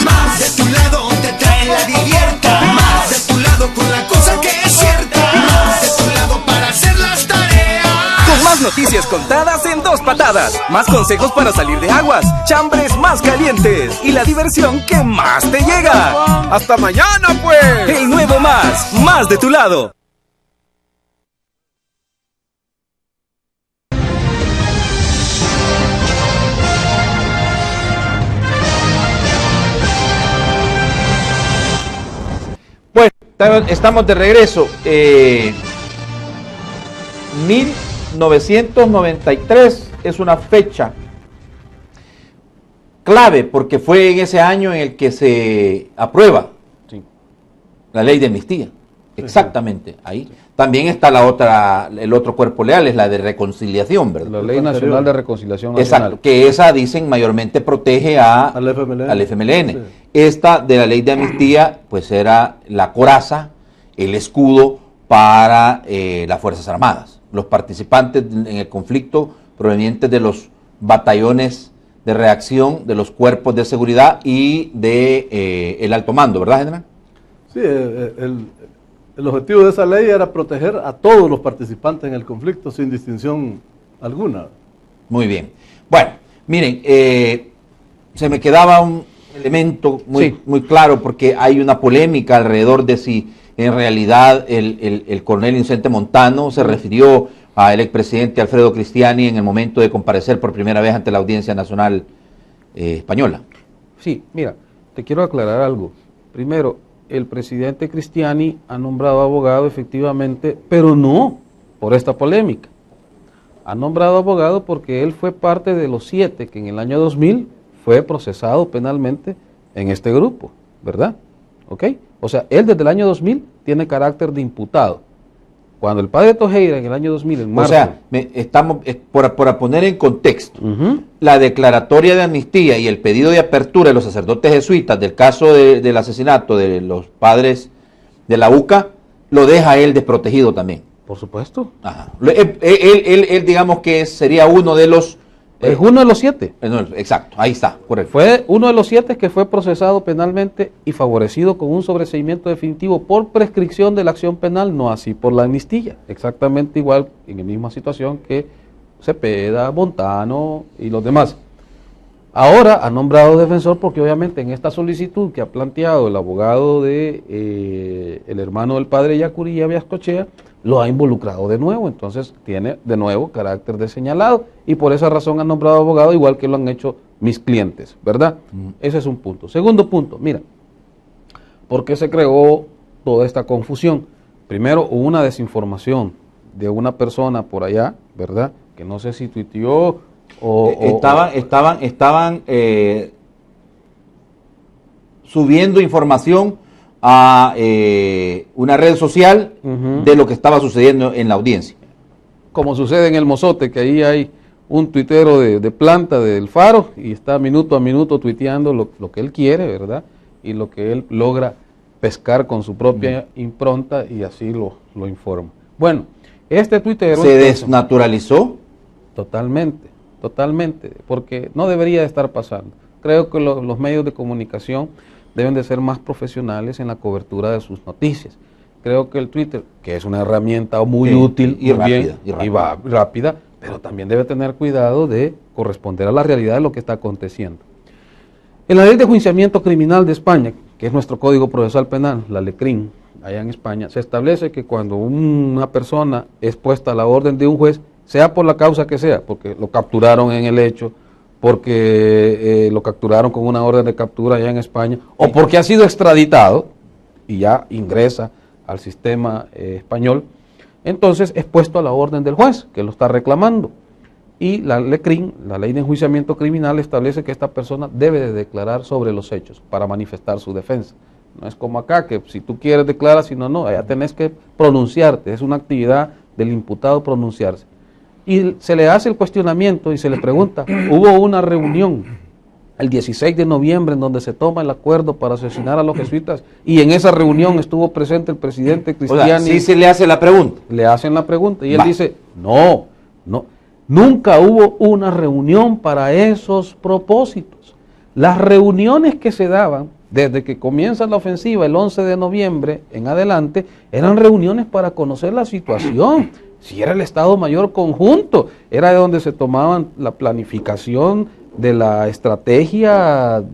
Más de tu lado te trae la divierta. Más de tu lado con la cosa que es cierta. Más de tu lado para hacer las tareas. Con más noticias contadas en 2 patadas. Más consejos para salir de aguas. Chambres más calientes. Y la diversión que más te llega. ¡Hasta mañana, pues! El nuevo más de tu lado. Bueno, estamos de regreso. 1993 es una fecha clave porque fue en ese año en el que se aprueba la ley de amnistía. Exactamente, ahí. También está el otro cuerpo legal, es la de reconciliación, ¿verdad? La Ley Nacional de Reconciliación Nacional. Exacto, que esa, dicen, mayormente protege al FMLN. Sí. Esta de la ley de amnistía, pues era la coraza, el escudo para las Fuerzas Armadas. Los participantes en el conflicto provenientes de los batallones de reacción, de los cuerpos de seguridad y de el alto mando, ¿verdad, general? Sí, el objetivo de esa ley era proteger a todos los participantes en el conflicto sin distinción alguna. Muy bien. Bueno, Miren, se me quedaba un elemento muy claro, porque hay una polémica alrededor de si en realidad el coronel Inocente Montano se refirió al expresidente Alfredo Cristiani en el momento de comparecer por primera vez ante la Audiencia Nacional Española. Sí, mira, te quiero aclarar algo. Primero, el presidente Cristiani ha nombrado abogado efectivamente, pero no por esta polémica. Ha nombrado abogado porque él fue parte de los 7 que en el año 2000 fue procesado penalmente en este grupo, ¿verdad? ¿Ok? O sea, él desde el año 2000 tiene carácter de imputado. Cuando el padre Tojeira en el año 2000, en marzo... O sea, estamos, por poner en contexto, la declaratoria de amnistía y el pedido de apertura de los sacerdotes jesuitas del caso del asesinato de los padres de la UCA, lo deja a él desprotegido también. Por supuesto. Ajá. Él digamos que sería uno de los... Es uno de los 7. Exacto, ahí está, correcto. Fue uno de los 7 que fue procesado penalmente y favorecido con un sobreseimiento definitivo por prescripción de la acción penal, no así por la amnistía. Exactamente igual, en la misma situación que Cepeda, Montano y los demás. Ahora ha nombrado defensor porque obviamente en esta solicitud que ha planteado el abogado de el hermano del padre Yacurí, Viascochea, lo ha involucrado de nuevo, entonces tiene de nuevo carácter de señalado y por esa razón han nombrado abogado igual que lo han hecho mis clientes, ¿verdad? Ese es un punto. Segundo punto, mira, ¿por qué se creó toda esta confusión? Primero, hubo una desinformación de una persona por allá, ¿verdad? Que no sé si tuiteó estaban subiendo información a una red social de lo que estaba sucediendo en la audiencia. Como sucede en el Mozote, que ahí hay un tuitero de planta del Faro y está minuto a minuto tuiteando lo que él quiere, ¿verdad? Y lo que él logra pescar con su propia impronta y así lo informa. Bueno, este tuitero... ¿Se desnaturalizó? Totalmente, porque no debería de estar pasando. Creo que los medios de comunicación deben de ser más profesionales en la cobertura de sus noticias. Creo que el Twitter, que es una herramienta muy útil y rápida, pero también debe tener cuidado de corresponder a la realidad de lo que está aconteciendo. En la Ley de Enjuiciamiento Criminal de España, que es nuestro Código Procesal Penal, la LECRIM, allá en España, se establece que cuando una persona es puesta a la orden de un juez, sea por la causa que sea, porque lo capturaron en el hecho, porque lo capturaron con una orden de captura allá en España, o porque ha sido extraditado y ya ingresa al sistema español, entonces es puesto a la orden del juez, que lo está reclamando. Y la LECRIM, la Ley de Enjuiciamiento Criminal, establece que esta persona debe de declarar sobre los hechos para manifestar su defensa. No es como acá, que si tú quieres declarar, si no, no, allá tenés que pronunciarte, es una actividad del imputado pronunciarse. Y se le hace el cuestionamiento y se le pregunta, hubo una reunión el 16 de noviembre en donde se toma el acuerdo para asesinar a los jesuitas y en esa reunión estuvo presente el presidente Cristiani. O sea, sí se le hace la pregunta. Le hacen la pregunta y él dice, no, nunca hubo una reunión para esos propósitos. Las reuniones que se daban desde que comienza la ofensiva el 11 de noviembre en adelante eran reuniones para conocer la situación. Si era el Estado Mayor Conjunto, era de donde se tomaban la planificación de la estrategia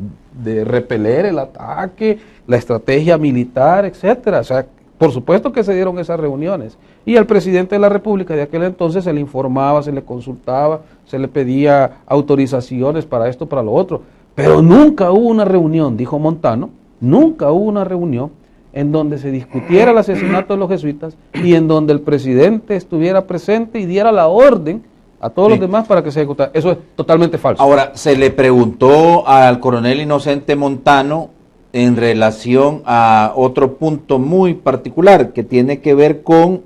de repeler el ataque, la estrategia militar, etcétera. O sea, por supuesto que se dieron esas reuniones. Y al presidente de la República de aquel entonces se le informaba, se le consultaba, se le pedía autorizaciones para esto, para lo otro. Pero nunca hubo una reunión, dijo Montano, nunca hubo una reunión en donde se discutiera el asesinato de los jesuitas y en donde el presidente estuviera presente y diera la orden a todos los demás para que se ejecutara. Eso es totalmente falso. Ahora, se le preguntó al coronel Inocente Montano en relación a otro punto muy particular que tiene que ver con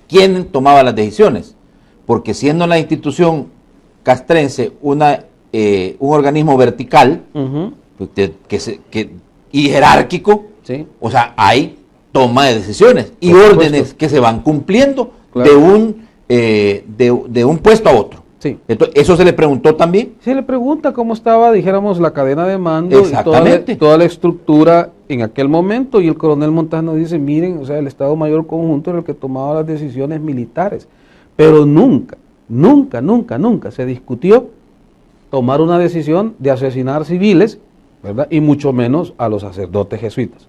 quién tomaba las decisiones, porque siendo la institución castrense un organismo vertical y jerárquico, sí, o sea, hay toma de decisiones y órdenes que se van cumpliendo, claro, de un puesto a otro. Sí. Entonces, ¿eso se le preguntó también? Se le pregunta cómo estaba, dijéramos, la cadena de mando Exactamente. Y toda la estructura en aquel momento, y el coronel Montano dice, miren, o sea, el Estado Mayor Conjunto era el que tomaba las decisiones militares, pero nunca nunca se discutió tomar una decisión de asesinar civiles, ¿verdad? Y mucho menos a los sacerdotes jesuitas.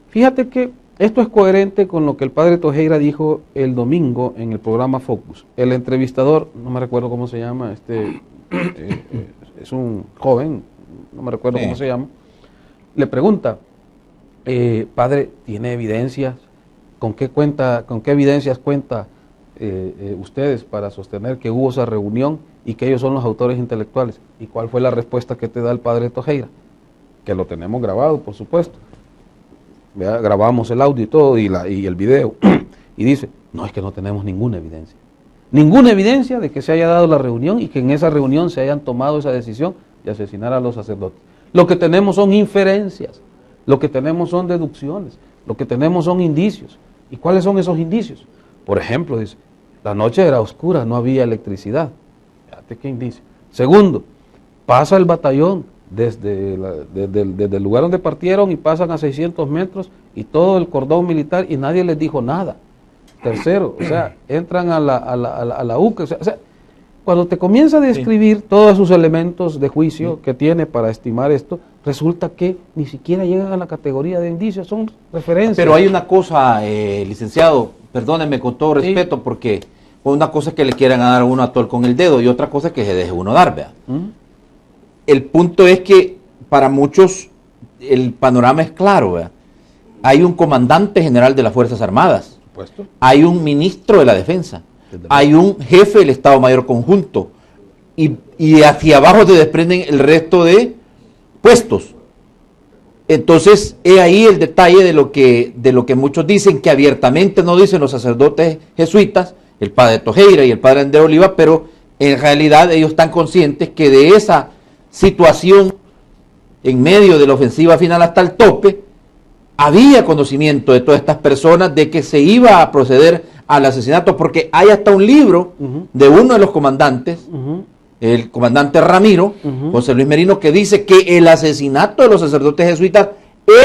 Fíjate que esto es coherente con lo que el padre Tojeira dijo el domingo en el programa Focus. El entrevistador, no me recuerdo cómo se llama, es un joven, no me recuerdo cómo se llama, le pregunta, padre, ¿tiene evidencias? ¿Con qué evidencias cuenta ustedes para sostener que hubo esa reunión y que ellos son los autores intelectuales? ¿Y cuál fue la respuesta que te da el padre Tojeira? Que lo tenemos grabado, por supuesto. ¿Verdad? Grabamos el audio y todo y el video. Y dice, no, es que no tenemos ninguna evidencia. Ninguna evidencia de que se haya dado la reunión y que en esa reunión se hayan tomado esa decisión de asesinar a los sacerdotes. Lo que tenemos son inferencias, lo que tenemos son deducciones, lo que tenemos son indicios. ¿Y cuáles son esos indicios? Por ejemplo, dice, la noche era oscura, no había electricidad. Fíjate qué indicio. Segundo, pasa el batallón desde el lugar donde partieron y pasan a 600 metros y todo el cordón militar y nadie les dijo nada. Tercero, o sea, entran a la UCA. O sea, cuando te comienza a describir todos sus elementos de juicio que tiene para estimar esto, resulta que ni siquiera llegan a la categoría de indicios, son referencias. Pero hay una cosa, licenciado, perdónenme con todo respeto, porque una cosa es que le quieran dar a uno a tol con el dedo y otra cosa es que se deje uno dar, vea. El punto es que para muchos el panorama es claro, ¿verdad? Hay un comandante general de las Fuerzas Armadas, hay un ministro de la Defensa, hay un jefe del Estado Mayor Conjunto y hacia abajo se desprenden el resto de puestos. Entonces, he ahí el detalle de lo que muchos dicen, que abiertamente no dicen los sacerdotes jesuitas, el padre Tojeira y el padre Andrés Oliva, pero en realidad ellos están conscientes que de esa situación, en medio de la ofensiva final hasta el tope, había conocimiento de todas estas personas de que se iba a proceder al asesinato, porque hay hasta un libro de uno de los comandantes, el comandante Ramiro, José Luis Merino, que dice que el asesinato de los sacerdotes jesuitas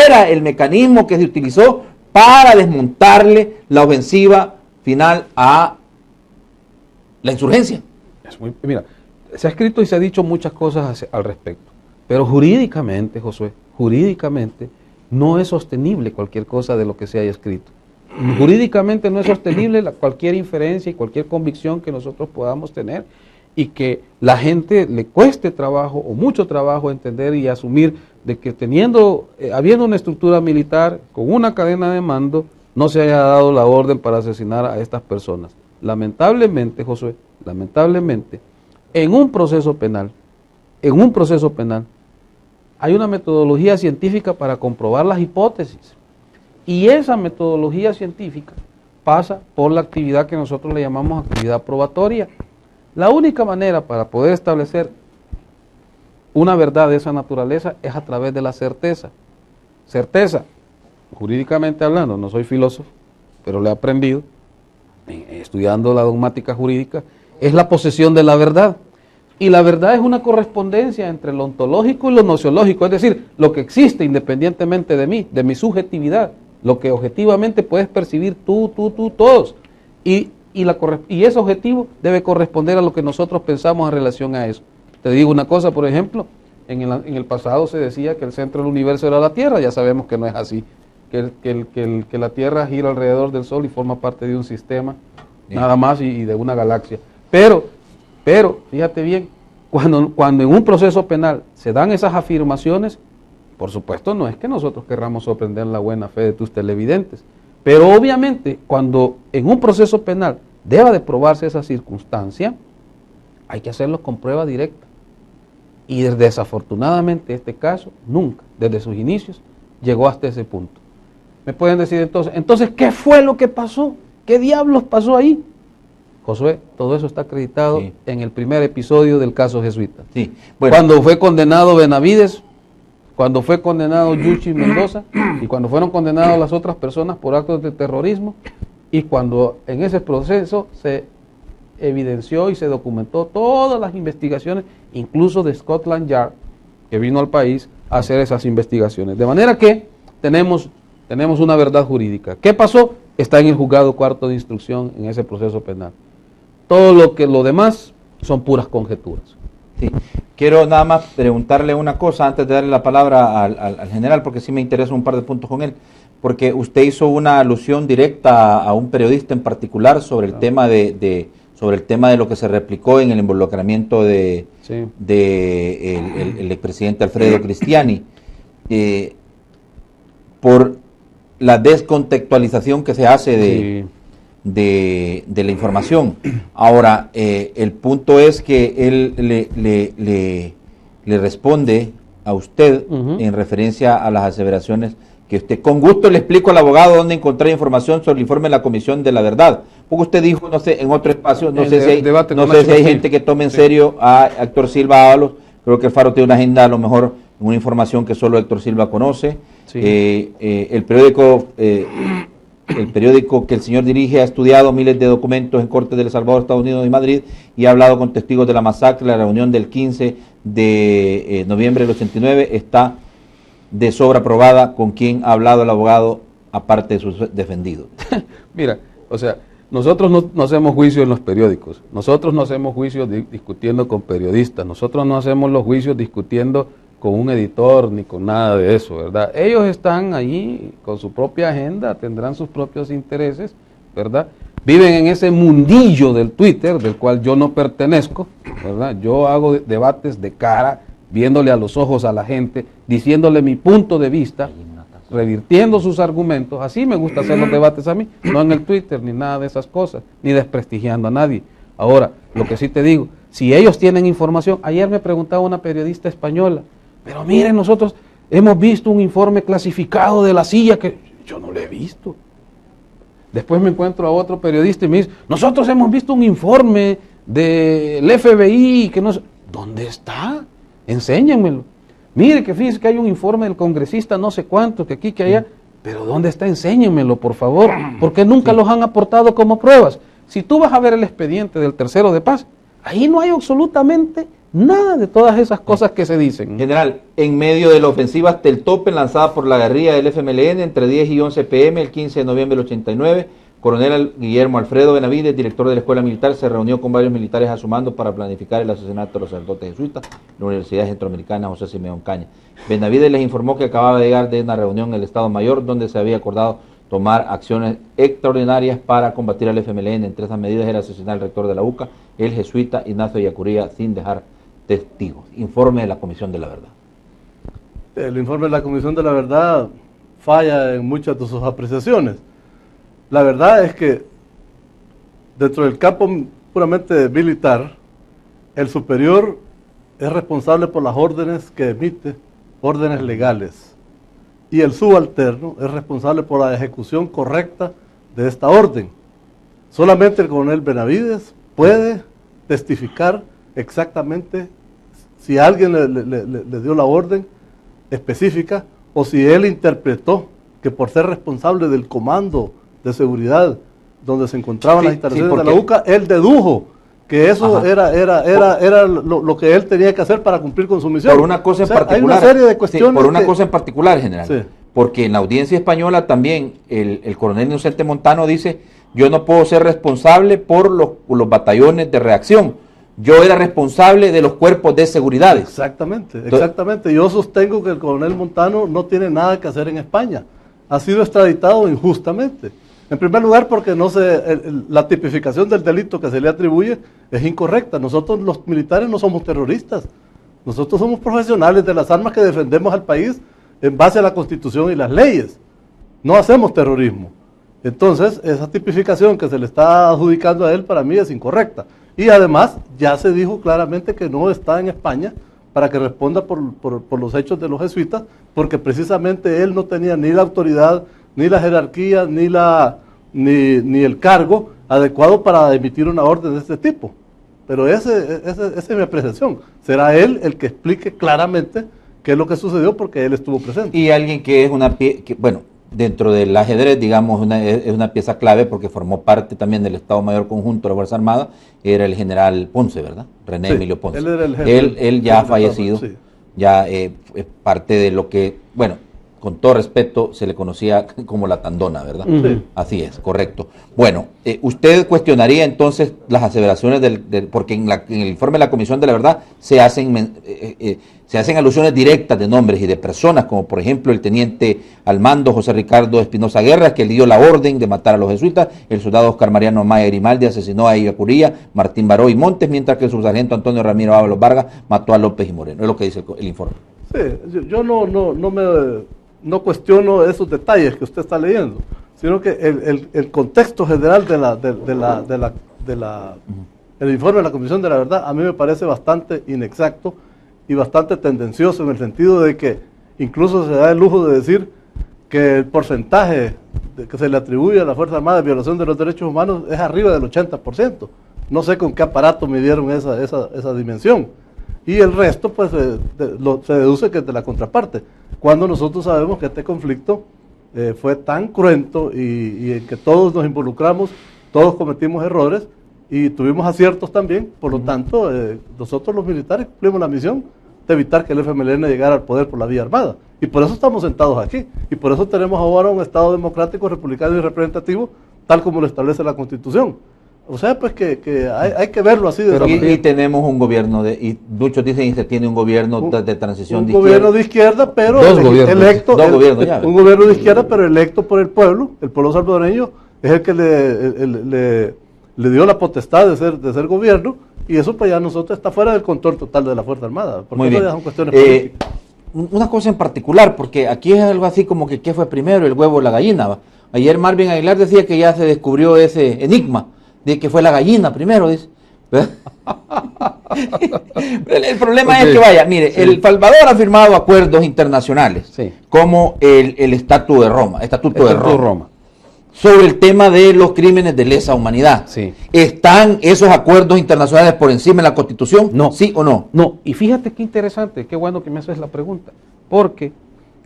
era el mecanismo que se utilizó para desmontarle la ofensiva final a la insurgencia. Mira, se ha escrito y se ha dicho muchas cosas al respecto, pero jurídicamente, Josué, jurídicamente no es sostenible cualquier cosa de lo que se haya escrito. Jurídicamente no es sostenible cualquier inferencia y cualquier convicción que nosotros podamos tener, y que la gente le cueste trabajo o mucho trabajo entender y asumir de que habiendo una estructura militar con una cadena de mando, no se haya dado la orden para asesinar a estas personas. Lamentablemente, Josué, lamentablemente, en un proceso penal, hay una metodología científica para comprobar las hipótesis. Y esa metodología científica pasa por la actividad que nosotros le llamamos actividad probatoria. La única manera para poder establecer una verdad de esa naturaleza es a través de la certeza. Certeza, jurídicamente hablando, no soy filósofo, pero lo he aprendido estudiando la dogmática jurídica, es la posesión de la verdad. Y la verdad es una correspondencia entre lo ontológico y lo nociológico, es decir, lo que existe independientemente de mí, de mi subjetividad, lo que objetivamente puedes percibir tú, todos. Y ese objetivo debe corresponder a lo que nosotros pensamos en relación a eso. Te digo una cosa, por ejemplo, en el pasado se decía que el centro del universo era la Tierra, ya sabemos que no es así, que la Tierra gira alrededor del Sol y forma parte de un sistema, nada más, y de una galaxia. Pero, fíjate bien, cuando en un proceso penal se dan esas afirmaciones, por supuesto no es que nosotros querramos sorprender la buena fe de tus televidentes, pero obviamente cuando en un proceso penal deba de probarse esa circunstancia, hay que hacerlo con prueba directa. Y desafortunadamente este caso nunca, desde sus inicios, llegó hasta ese punto. Me pueden decir entonces, ¿qué fue lo que pasó? ¿Qué diablos pasó ahí? Josué, todo eso está acreditado en el primer episodio del caso jesuita. Sí. Bueno. Cuando fue condenado Benavides, cuando fue condenado Yuchi Mendoza, y cuando fueron condenadas las otras personas por actos de terrorismo, y cuando en ese proceso se evidenció y se documentó todas las investigaciones, incluso de Scotland Yard, que vino al país a hacer esas investigaciones. De manera que tenemos una verdad jurídica. ¿Qué pasó? Está en el juzgado cuarto de instrucción en ese proceso penal. todo lo demás son puras conjeturas. Sí. Quiero nada más preguntarle una cosa antes de darle la palabra al general, porque sí me interesa un par de puntos con él, porque usted hizo una alusión directa a un periodista en particular sobre el tema sobre el tema de lo que se replicó en el involucramiento de el expresidente Alfredo Cristiani, por la descontextualización que se hace de la información. Ahora, el punto es que él le responde a usted en referencia a las aseveraciones que usted, con gusto le explico al abogado dónde encontrar información sobre el informe de la Comisión de la Verdad, porque usted dijo, no sé, en otro espacio, no sé si hay gente que tome en serio a Héctor Silva Ábalos. Creo que el Faro tiene una agenda, a lo mejor una información que solo Héctor Silva conoce. El periódico que el señor dirige ha estudiado miles de documentos en cortes de El Salvador, Estados Unidos y Madrid, y ha hablado con testigos de la masacre. La reunión del 15 de noviembre del 89 está de sobra probada. ¿Con quién ha hablado el abogado aparte de sus defendidos? Mira, o sea, nosotros no hacemos juicios en los periódicos, nosotros no hacemos juicios discutiendo con periodistas, nosotros no hacemos los juicios discutiendo con un editor ni con nada de eso, ¿verdad? Ellos están ahí con su propia agenda, tendrán sus propios intereses, ¿verdad? Viven en ese mundillo del Twitter, del cual yo no pertenezco, ¿verdad? Yo hago debates de cara, viéndole a los ojos a la gente, diciéndole mi punto de vista, revirtiendo sus argumentos. Así me gusta hacer los debates a mí, no en el Twitter ni nada de esas cosas, ni desprestigiando a nadie. Ahora, lo que sí te digo, si ellos tienen información, ayer me preguntaba una periodista española, pero miren, nosotros hemos visto un informe clasificado de la silla que yo no lo he visto. Después me encuentro a otro periodista y me dice, nosotros hemos visto un informe del FBI que no sé. ¿Dónde está? Enséñenmelo. Mire que fíjense que hay un informe del congresista no sé cuánto, que aquí, que allá. Pero ¿dónde está? Enséñenmelo, por favor, porque nunca los han aportado como pruebas. Si tú vas a ver el expediente del tercero de paz, ahí no hay absolutamente nada de todas esas cosas que se dicen. General, en medio de la ofensiva hasta el tope lanzada por la guerrilla del FMLN entre 10 y 11 p.m. el 15 de noviembre del 89, coronel Guillermo Alfredo Benavides, director de la Escuela Militar, se reunió con varios militares a su mando para planificar el asesinato de los sacerdotes jesuitas en la Universidad Centroamericana José Simeón Cañas. Benavides les informó que acababa de llegar de una reunión en el Estado Mayor donde se había acordado tomar acciones extraordinarias para combatir al FMLN. Entre esas medidas era asesinar al rector de la UCA, el jesuita Ignacio Yacuría, sin dejar testigos. Informe de la Comisión de la Verdad. El informe de la Comisión de la Verdad falla en muchas de sus apreciaciones. La verdad es que dentro del campo puramente militar, el superior es responsable por las órdenes que emite, órdenes legales, y el subalterno es responsable por la ejecución correcta de esta orden. Solamente el coronel Benavides puede testificar exactamente si alguien le dio la orden específica o si él interpretó que por ser responsable del comando de seguridad donde se encontraban las instalaciones de la UCA, él dedujo que eso era lo que él tenía que hacer para cumplir con su misión. Por una cosa en particular. Hay una serie de cuestiones. Por una cosa en particular, general. Porque en la audiencia española también el coronel Inocente Montano dice, yo no puedo ser responsable por los batallones de reacción. Yo era responsable de los cuerpos de seguridad. Exactamente, exactamente. Yo sostengo que el coronel Montano no tiene nada que hacer en España. Ha sido extraditado injustamente. En primer lugar, porque la tipificación del delito que se le atribuye es incorrecta. Nosotros los militares no somos terroristas. Nosotros somos profesionales de las armas que defendemos al país en base a la Constitución y las leyes. No hacemos terrorismo. Entonces, esa tipificación que se le está adjudicando a él para mí es incorrecta. Y además, ya se dijo claramente que no está en España para que responda por los hechos de los jesuitas, porque precisamente él no tenía ni la autoridad, ni la jerarquía, ni el cargo adecuado para emitir una orden de este tipo. Pero esa es mi apreciación. Será él el que explique claramente qué es lo que sucedió, porque él estuvo presente. Y alguien que es dentro del ajedrez, digamos, es una pieza clave porque formó parte también del Estado Mayor Conjunto de la Fuerza Armada, era el general Ponce, ¿verdad? René Emilio Ponce. Él ya ha fallecido, ya es parte de lo que, con todo respeto, se le conocía como la Tandona, ¿verdad? Sí. Así es, correcto. Bueno, usted cuestionaría entonces las aseveraciones porque en el informe de la Comisión de la Verdad se hacen alusiones directas de nombres y de personas, como por ejemplo el teniente al mando José Ricardo Espinosa Guerra, que le dio la orden de matar a los jesuitas, el soldado Oscar Mariano Maya Grimaldi asesinó a Ibacuría, Martín Baró y Montes, mientras que el subsargento Antonio Ramiro Ábalos Vargas mató a López y Moreno. Es lo que dice el informe. Sí, yo no cuestiono esos detalles que usted está leyendo, sino que el contexto general el informe de la Comisión de la Verdad a mí me parece bastante inexacto y bastante tendencioso, en el sentido de que incluso se da el lujo de decir que el porcentaje que se le atribuye a la Fuerza Armada de violación de los derechos humanos es arriba del 80%. No sé con qué aparato midieron esa dimensión. Y el resto pues se deduce que es de la contraparte, cuando nosotros sabemos que este conflicto fue tan cruento y en que todos nos involucramos, todos cometimos errores y tuvimos aciertos también. Por lo tanto, nosotros los militares cumplimos la misión de evitar que el FMLN llegara al poder por la vía armada, y por eso estamos sentados aquí, y por eso tenemos ahora un Estado democrático, republicano y representativo, tal como lo establece la Constitución. O sea, pues que hay que verlo así. Y tenemos un gobierno, y muchos dicen que se tiene un gobierno de transición de izquierda. Un gobierno de izquierda, pero electo. Dos gobiernos ya. Un gobierno de izquierda, pero electo por el pueblo salvadoreño es el que le dio la potestad de ser gobierno, y eso pues ya nosotros está fuera del control total de la Fuerza Armada. Muy bien. Ya son cuestiones políticas. Una cosa en particular, porque aquí es algo así como que ¿qué fue primero, el huevo o la gallina? ¿Va? Ayer Marvin Aguilar decía que ya se descubrió ese enigma de que fue la gallina primero, dice. El problema es que, vaya, mire, El Salvador ha firmado acuerdos internacionales, como el Estatuto de Roma, sobre el tema de los crímenes de lesa humanidad. ¿Están esos acuerdos internacionales por encima de la Constitución? No. ¿Sí o no? No, y fíjate qué interesante, qué bueno que me haces la pregunta, porque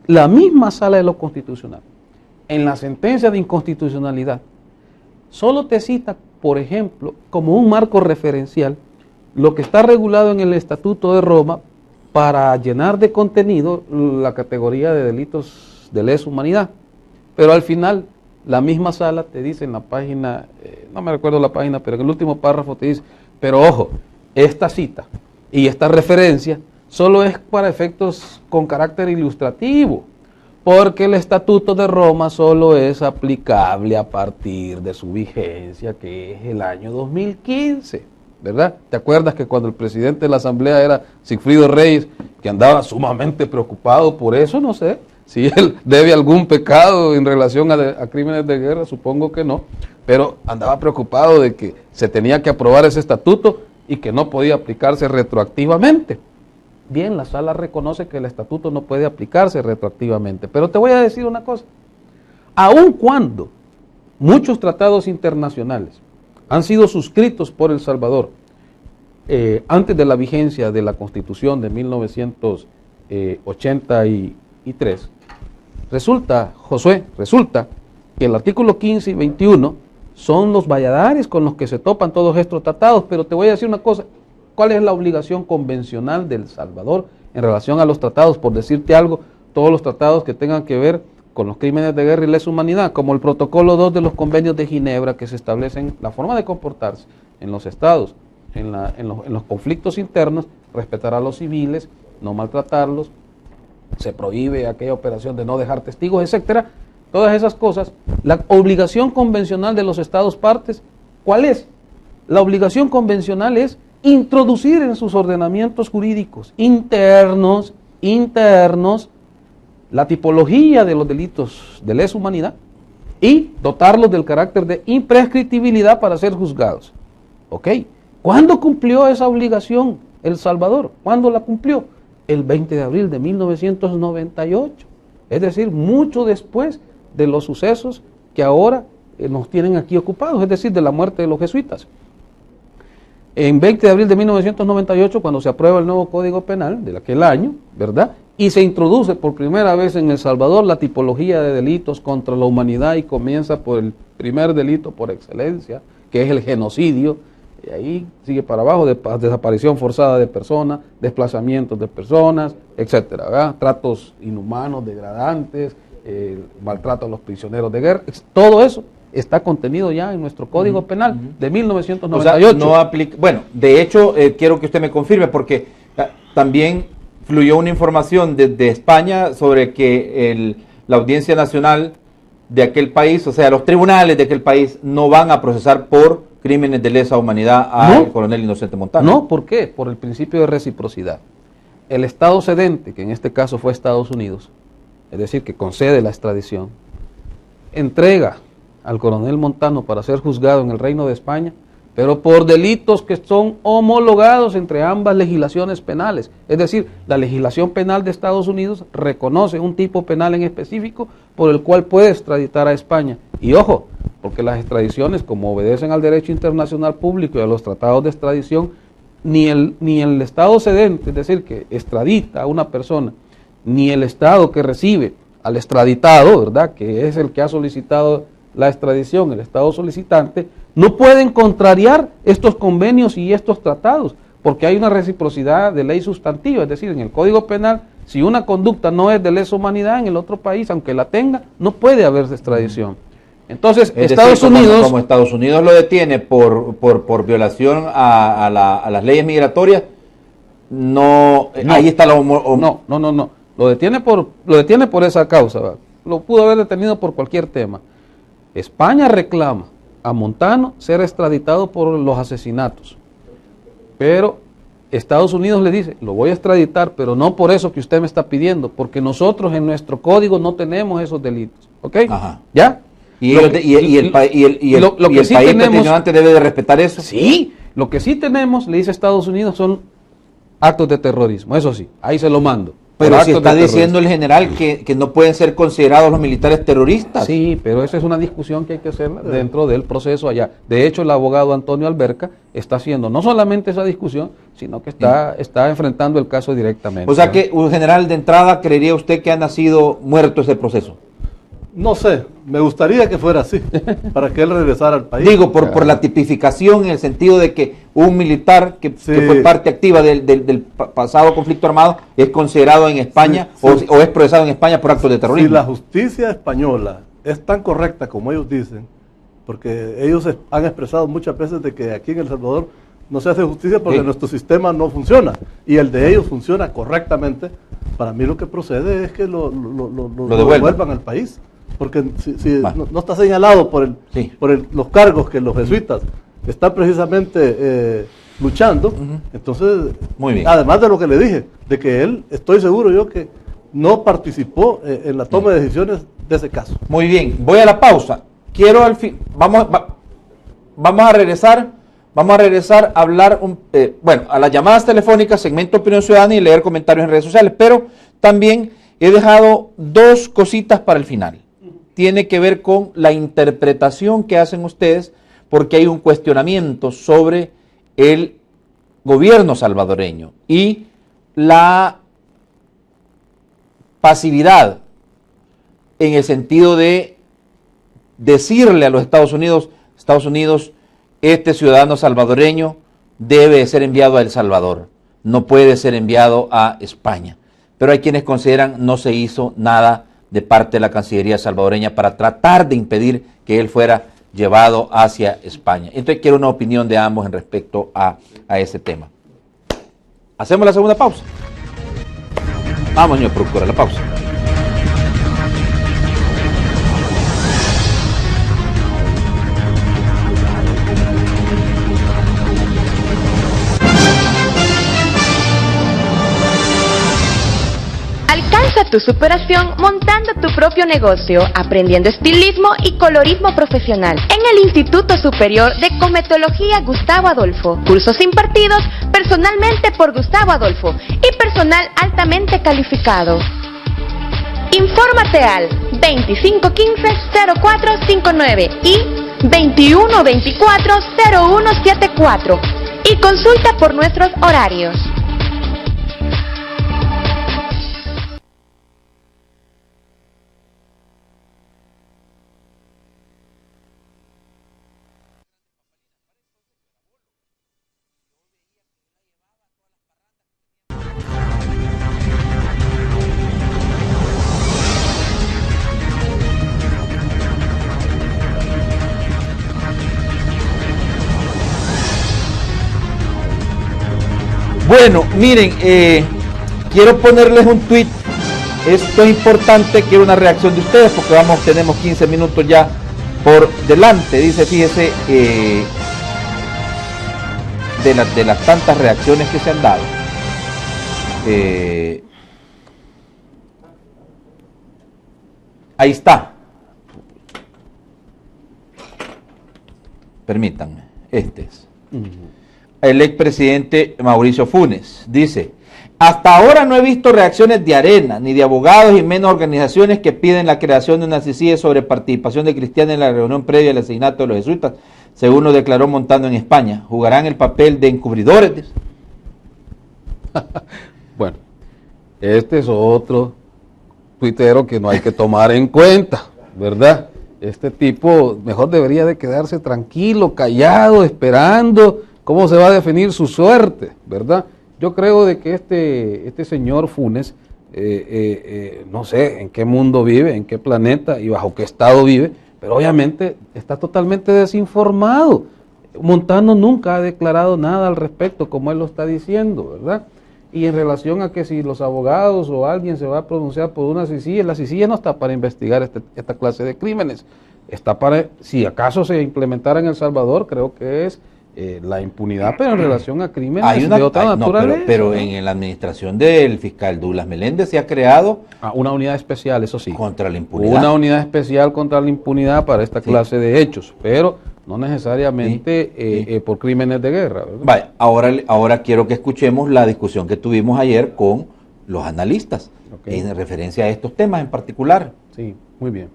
la misma Sala de lo Constitucional, en la sentencia de inconstitucionalidad, solo te cita, por ejemplo, como un marco referencial, lo que está regulado en el Estatuto de Roma para llenar de contenido la categoría de delitos de lesa humanidad. Pero al final, la misma sala te dice en la página, no me recuerdo la página, pero en el último párrafo te dice, pero ojo, esta cita y esta referencia solo es para efectos con carácter ilustrativo, porque el Estatuto de Roma solo es aplicable a partir de su vigencia, que es el año 2015, ¿verdad? ¿Te acuerdas que cuando el presidente de la Asamblea era Sigfrido Reyes, que andaba sumamente preocupado por eso? No sé si él debe algún pecado en relación a crímenes de guerra, supongo que no, pero andaba preocupado de que se tenía que aprobar ese estatuto y que no podía aplicarse retroactivamente. Bien, la sala reconoce que el estatuto no puede aplicarse retroactivamente, pero te voy a decir una cosa, aun cuando muchos tratados internacionales han sido suscritos por El Salvador antes de la vigencia de la Constitución de 1983, resulta que el artículo 15 y 21 son los valladares con los que se topan todos estos tratados, pero te voy a decir una cosa, ¿cuál es la obligación convencional de El Salvador en relación a los tratados? Por decirte algo, todos los tratados que tengan que ver con los crímenes de guerra y lesa humanidad, como el protocolo 2 de los convenios de Ginebra, que se establecen la forma de comportarse en los estados, en los conflictos internos, respetar a los civiles, no maltratarlos, se prohíbe aquella operación de no dejar testigos, etcétera. Todas esas cosas, la obligación convencional de los estados partes, ¿cuál es? La obligación convencional es introducir en sus ordenamientos jurídicos internos, la tipología de los delitos de lesa humanidad y dotarlos del carácter de imprescriptibilidad para ser juzgados. ¿Ok? ¿Cuándo cumplió esa obligación El Salvador? ¿Cuándo la cumplió? El 20 de abril de 1998. Es decir, mucho después de los sucesos que ahora nos tienen aquí ocupados, es decir, de la muerte de los jesuitas. En 20 de abril de 1998, cuando se aprueba el nuevo Código Penal de aquel año, ¿verdad? Y se introduce por primera vez en El Salvador la tipología de delitos contra la humanidad y comienza por el primer delito por excelencia, que es el genocidio, Y ahí sigue para abajo, desaparición forzada de personas, desplazamientos de personas, etcétera, ¿verdad? Tratos inhumanos, degradantes, maltrato a los prisioneros de guerra, todo eso está contenido ya en nuestro Código Penal de 1998. O sea, no aplica, bueno, de hecho, quiero que usted me confirme, porque también fluyó una información desde España sobre que la Audiencia Nacional de aquel país, o sea, los tribunales de aquel país no van a procesar por crímenes de lesa humanidad al coronel Inocente Montano. No, ¿por qué? Por el principio de reciprocidad. El Estado cedente, que en este caso fue Estados Unidos, es decir, que concede la extradición, entrega al coronel Montano para ser juzgado en el Reino de España, pero por delitos que son homologados entre ambas legislaciones penales. Es decir, la legislación penal de Estados Unidos reconoce un tipo penal en específico por el cual puede extraditar a España. Y ojo, porque las extradiciones, como obedecen al derecho internacional público y a los tratados de extradición, ni el Estado cedente, es decir, que extradita a una persona, ni el Estado que recibe al extraditado, ¿verdad?, que es el que ha solicitado la extradición, el Estado solicitante, no pueden contrariar estos convenios y estos tratados, porque hay una reciprocidad de ley sustantiva, es decir, en el Código Penal, si una conducta no es de lesa humanidad en el otro país, aunque la tenga, no puede haber extradición. Entonces, Es Estados decir, Unidos... como Estados Unidos lo detiene por violación a las leyes migratorias, no, ahí está la... No. Lo detiene por esa causa, ¿verdad? Lo pudo haber detenido por cualquier tema. España reclama a Montano ser extraditado por los asesinatos, pero Estados Unidos le dice, lo voy a extraditar, pero no por eso que usted me está pidiendo, porque nosotros en nuestro código no tenemos esos delitos, ¿ok? Ajá. ¿Ya? ¿Y el país peticionante debe de respetar eso? Sí, lo que sí tenemos, le dice Estados Unidos, son actos de terrorismo, eso sí, ahí se lo mando. Pero si está diciendo el general que no pueden ser considerados los militares terroristas. Sí, pero esa es una discusión que hay que hacer dentro del proceso allá. De hecho, el abogado Antonio Alberca está haciendo no solamente esa discusión, sino que está enfrentando el caso directamente. O sea que, un general, de entrada, ¿creería usted que ha nacido muerto ese proceso? No sé, me gustaría que fuera así, para que él regresara al país. Digo, por la tipificación, en el sentido de que un militar que fue parte activa del pasado conflicto armado es considerado en España o es procesado en España por actos de terrorismo. Si la justicia española es tan correcta como ellos dicen, porque ellos han expresado muchas veces de que aquí en El Salvador no se hace justicia porque nuestro sistema no funciona, y el de ellos funciona correctamente, para mí lo que procede es que lo devuelvan al país. Porque si no está señalado por los cargos que los jesuitas están precisamente luchando, entonces, muy bien. Además de lo que le dije, de que él, estoy seguro yo que no participó en la toma de decisiones de ese caso. Muy bien, voy a la pausa. Quiero vamos a regresar a hablar, a las llamadas telefónicas, segmento Opinión Ciudadana y leer comentarios en redes sociales, pero también he dejado dos cositas para el final. Tiene que ver con la interpretación que hacen ustedes, porque hay un cuestionamiento sobre el gobierno salvadoreño y la pasividad en el sentido de decirle a los Estados Unidos, este ciudadano salvadoreño debe ser enviado a El Salvador, no puede ser enviado a España. Pero hay quienes consideran no se hizo nada de parte de la Cancillería salvadoreña para tratar de impedir que él fuera llevado hacia España. Entonces quiero una opinión de ambos en respecto a ese tema. ¿Hacemos la segunda pausa? Vamos, señor productor, a la pausa. Alcanza tu superación montando tu propio negocio, aprendiendo estilismo y colorismo profesional en el Instituto Superior de Cosmetología Gustavo Adolfo. Cursos impartidos personalmente por Gustavo Adolfo y personal altamente calificado. Infórmate al 2515-0459 y 2124-0174 y consulta por nuestros horarios. Bueno, miren, quiero ponerles un tweet. Esto es importante, quiero una reacción de ustedes porque tenemos 15 minutos ya por delante. Dice, fíjese, de las tantas reacciones que se han dado. Ahí está. Permítanme, este es. El expresidente Mauricio Funes dice: hasta ahora no he visto reacciones de Arena, ni de abogados y menos organizaciones que piden la creación de una CICIE sobre participación de cristianos en la reunión previa al asesinato de los jesuitas, según lo declaró Montano en España. ¿Jugarán el papel de encubridores? Bueno, este es otro tuitero que no hay que tomar en cuenta, ¿verdad? Este tipo mejor debería de quedarse tranquilo, callado, esperando cómo se va a definir su suerte, ¿verdad? Yo creo de que este señor Funes, no sé en qué mundo vive, en qué planeta y bajo qué estado vive, pero obviamente está totalmente desinformado. Montano nunca ha declarado nada al respecto, como él lo está diciendo, ¿verdad? Y en relación a que si los abogados o alguien se va a pronunciar por una CICIE, la CICIE no está para investigar esta clase de crímenes, está para, si acaso se implementara en El Salvador, creo que es la impunidad, pero en relación a crímenes de otra naturaleza. Pero en la administración del fiscal Douglas Meléndez se ha creado una unidad especial, eso sí. Contra la impunidad. Una unidad especial contra la impunidad para esta clase de hechos, pero no necesariamente por crímenes de guerra, ¿verdad? Vaya, ahora quiero que escuchemos la discusión que tuvimos ayer con los analistas, en referencia a estos temas en particular. Sí, muy bien.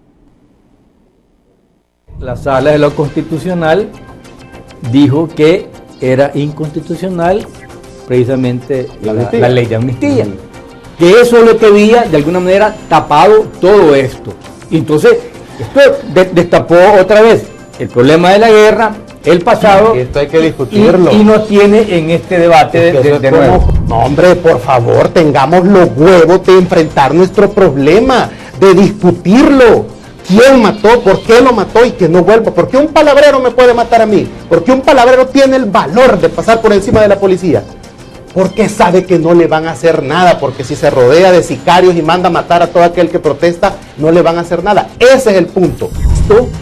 La Sala de lo Constitucional dijo que era inconstitucional precisamente la ley de amnistía, que eso es lo que había de alguna manera tapado todo esto. Y entonces esto destapó otra vez el problema de la guerra, el pasado, esto hay que discutirlo. Y no tiene en este debate de nuevo. No, hombre, por favor, tengamos los huevos de enfrentar nuestro problema, de discutirlo. ¿Quién mató? ¿Por qué lo mató? Y que no vuelva. ¿Por qué un palabrero me puede matar a mí? ¿Por qué un palabrero tiene el valor de pasar por encima de la policía? Porque sabe que no le van a hacer nada, porque si se rodea de sicarios y manda a matar a todo aquel que protesta, no le van a hacer nada. Ese es el punto.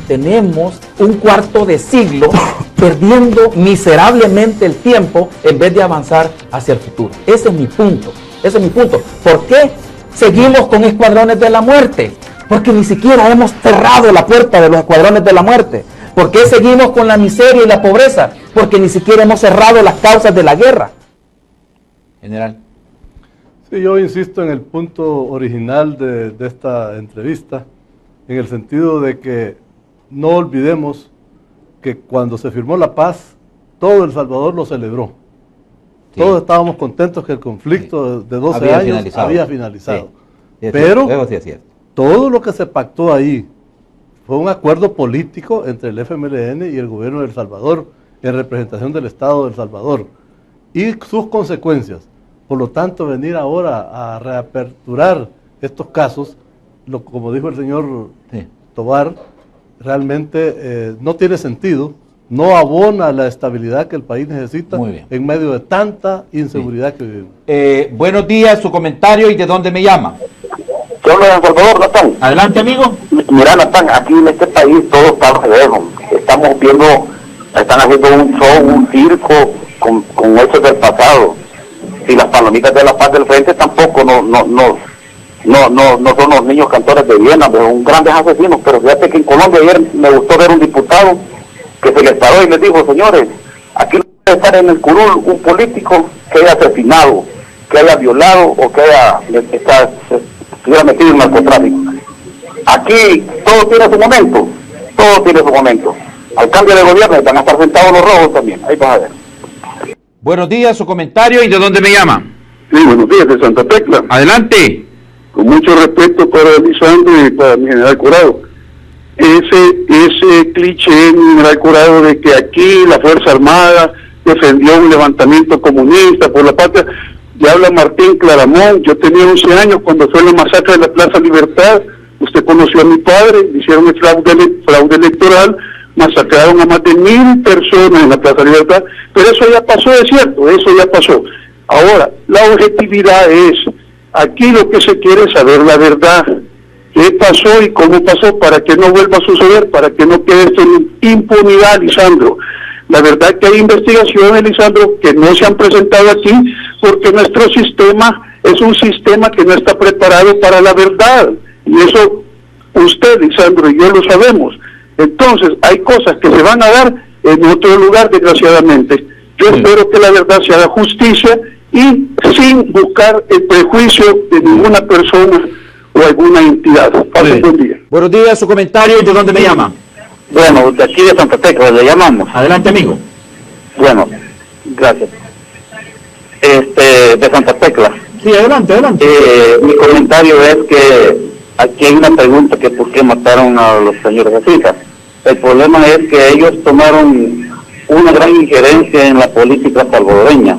Tenemos un cuarto de siglo perdiendo miserablemente el tiempo en vez de avanzar hacia el futuro. Ese es mi punto. Ese es mi punto. ¿Por qué seguimos con escuadrones de la muerte? Porque ni siquiera hemos cerrado la puerta de los escuadrones de la muerte. ¿Por qué seguimos con la miseria y la pobreza? Porque ni siquiera hemos cerrado las causas de la guerra. General. Sí, yo insisto en el punto original de esta entrevista, en el sentido de que no olvidemos que cuando se firmó la paz, todo El Salvador lo celebró. Sí. Todos estábamos contentos que el conflicto de 12 años había finalizado. Sí. Pero sí, todo lo que se pactó ahí fue un acuerdo político entre el FMLN y el gobierno de El Salvador en representación del Estado de El Salvador y sus consecuencias. Por lo tanto, venir ahora a reaperturar estos casos, como dijo el señor Tobar, realmente no tiene sentido, no abona la estabilidad que el país necesita en medio de tanta inseguridad que vivimos. Buenos días, su comentario y de dónde me llama. Yo hablo de El Salvador, Natán. Adelante, amigo. Mira, Natán, aquí en este país todo está al revés. Estamos viendo, están haciendo un show, un circo con hechos del pasado. Si las palomitas de la paz del frente tampoco no son los niños cantores de Viena, son grandes asesinos. Pero fíjate que en Colombia ayer me gustó ver un diputado que se les paró y les dijo: señores, aquí no puede estar en el curul un político que haya asesinado, que haya violado o que haya estuviera metido en narcotráfico. Aquí todo tiene su momento, todo tiene su momento. Al cambio de gobierno van a estar sentados los rojos también, ahí vas a ver. Buenos días, su comentario y de dónde me llama. Sí, buenos días, de Santa Tecla. Adelante. Con mucho respeto para Lisandro y para mi general Curado. Ese cliché, mi general Curado, de que aquí la Fuerza Armada defendió un levantamiento comunista por la patria, ya habla Martín Claramón. Yo tenía 11 años cuando fue la masacre de la Plaza Libertad. Usted conoció a mi padre, hicieron el fraude electoral, masacraron a más de 1000 personas en la Plaza Libertad, pero eso ya pasó, es cierto, eso ya pasó. Ahora, la objetividad es, aquí lo que se quiere es saber la verdad, qué pasó y cómo pasó, para que no vuelva a suceder, para que no quede esto en impunidad, Lisandro. La verdad que hay investigaciones, Lisandro, que no se han presentado aquí, porque nuestro sistema es un sistema que no está preparado para la verdad, y eso usted, Lisandro, y yo lo sabemos. Entonces, hay cosas que se van a dar en otro lugar, desgraciadamente. Yo espero que la verdad se haga justicia y sin buscar el prejuicio de ninguna persona o alguna entidad. Pase buen día. Buenos días, su comentario y de dónde me llama. Bueno, de aquí de Santa Tecla le llamamos. Adelante, amigo. Bueno, gracias. De Santa Tecla. Sí, adelante, adelante. Mi comentario es que aquí hay una pregunta que por qué mataron a los señores Asijas. El problema es que ellos tomaron una gran injerencia en la política salvadoreña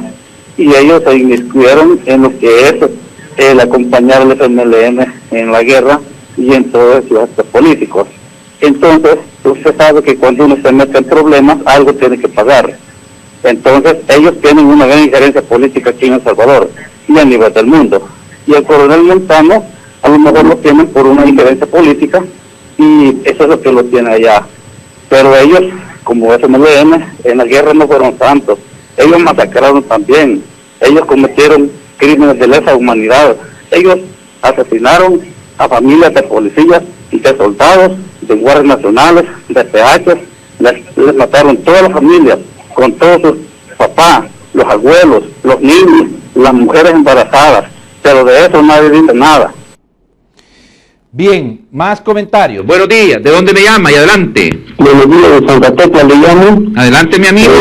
y ellos se inmiscuyeron en lo que es el acompañar al FMLN en la guerra y en todos los actos políticos. Entonces, usted sabe que cuando uno se mete en problemas, algo tiene que pagar. Entonces, ellos tienen una gran injerencia política aquí en El Salvador y a nivel del mundo. Y el coronel Montano, a lo mejor lo tienen por una injerencia política y eso es lo que lo tiene allá. Pero ellos, como FMLN, en la guerra no fueron santos. Ellos masacraron también. Ellos cometieron crímenes de lesa humanidad. Ellos asesinaron a familias de policías y de soldados, de guardias nacionales, de PHs, les mataron todas las familias, con todos sus papás, los abuelos, los niños, las mujeres embarazadas, pero de eso nadie dice nada. Bien, más comentarios. Buenos días, ¿de dónde me llama? Y adelante. Buenos días, de Santa Tecla le llamo. Adelante, mi amigo.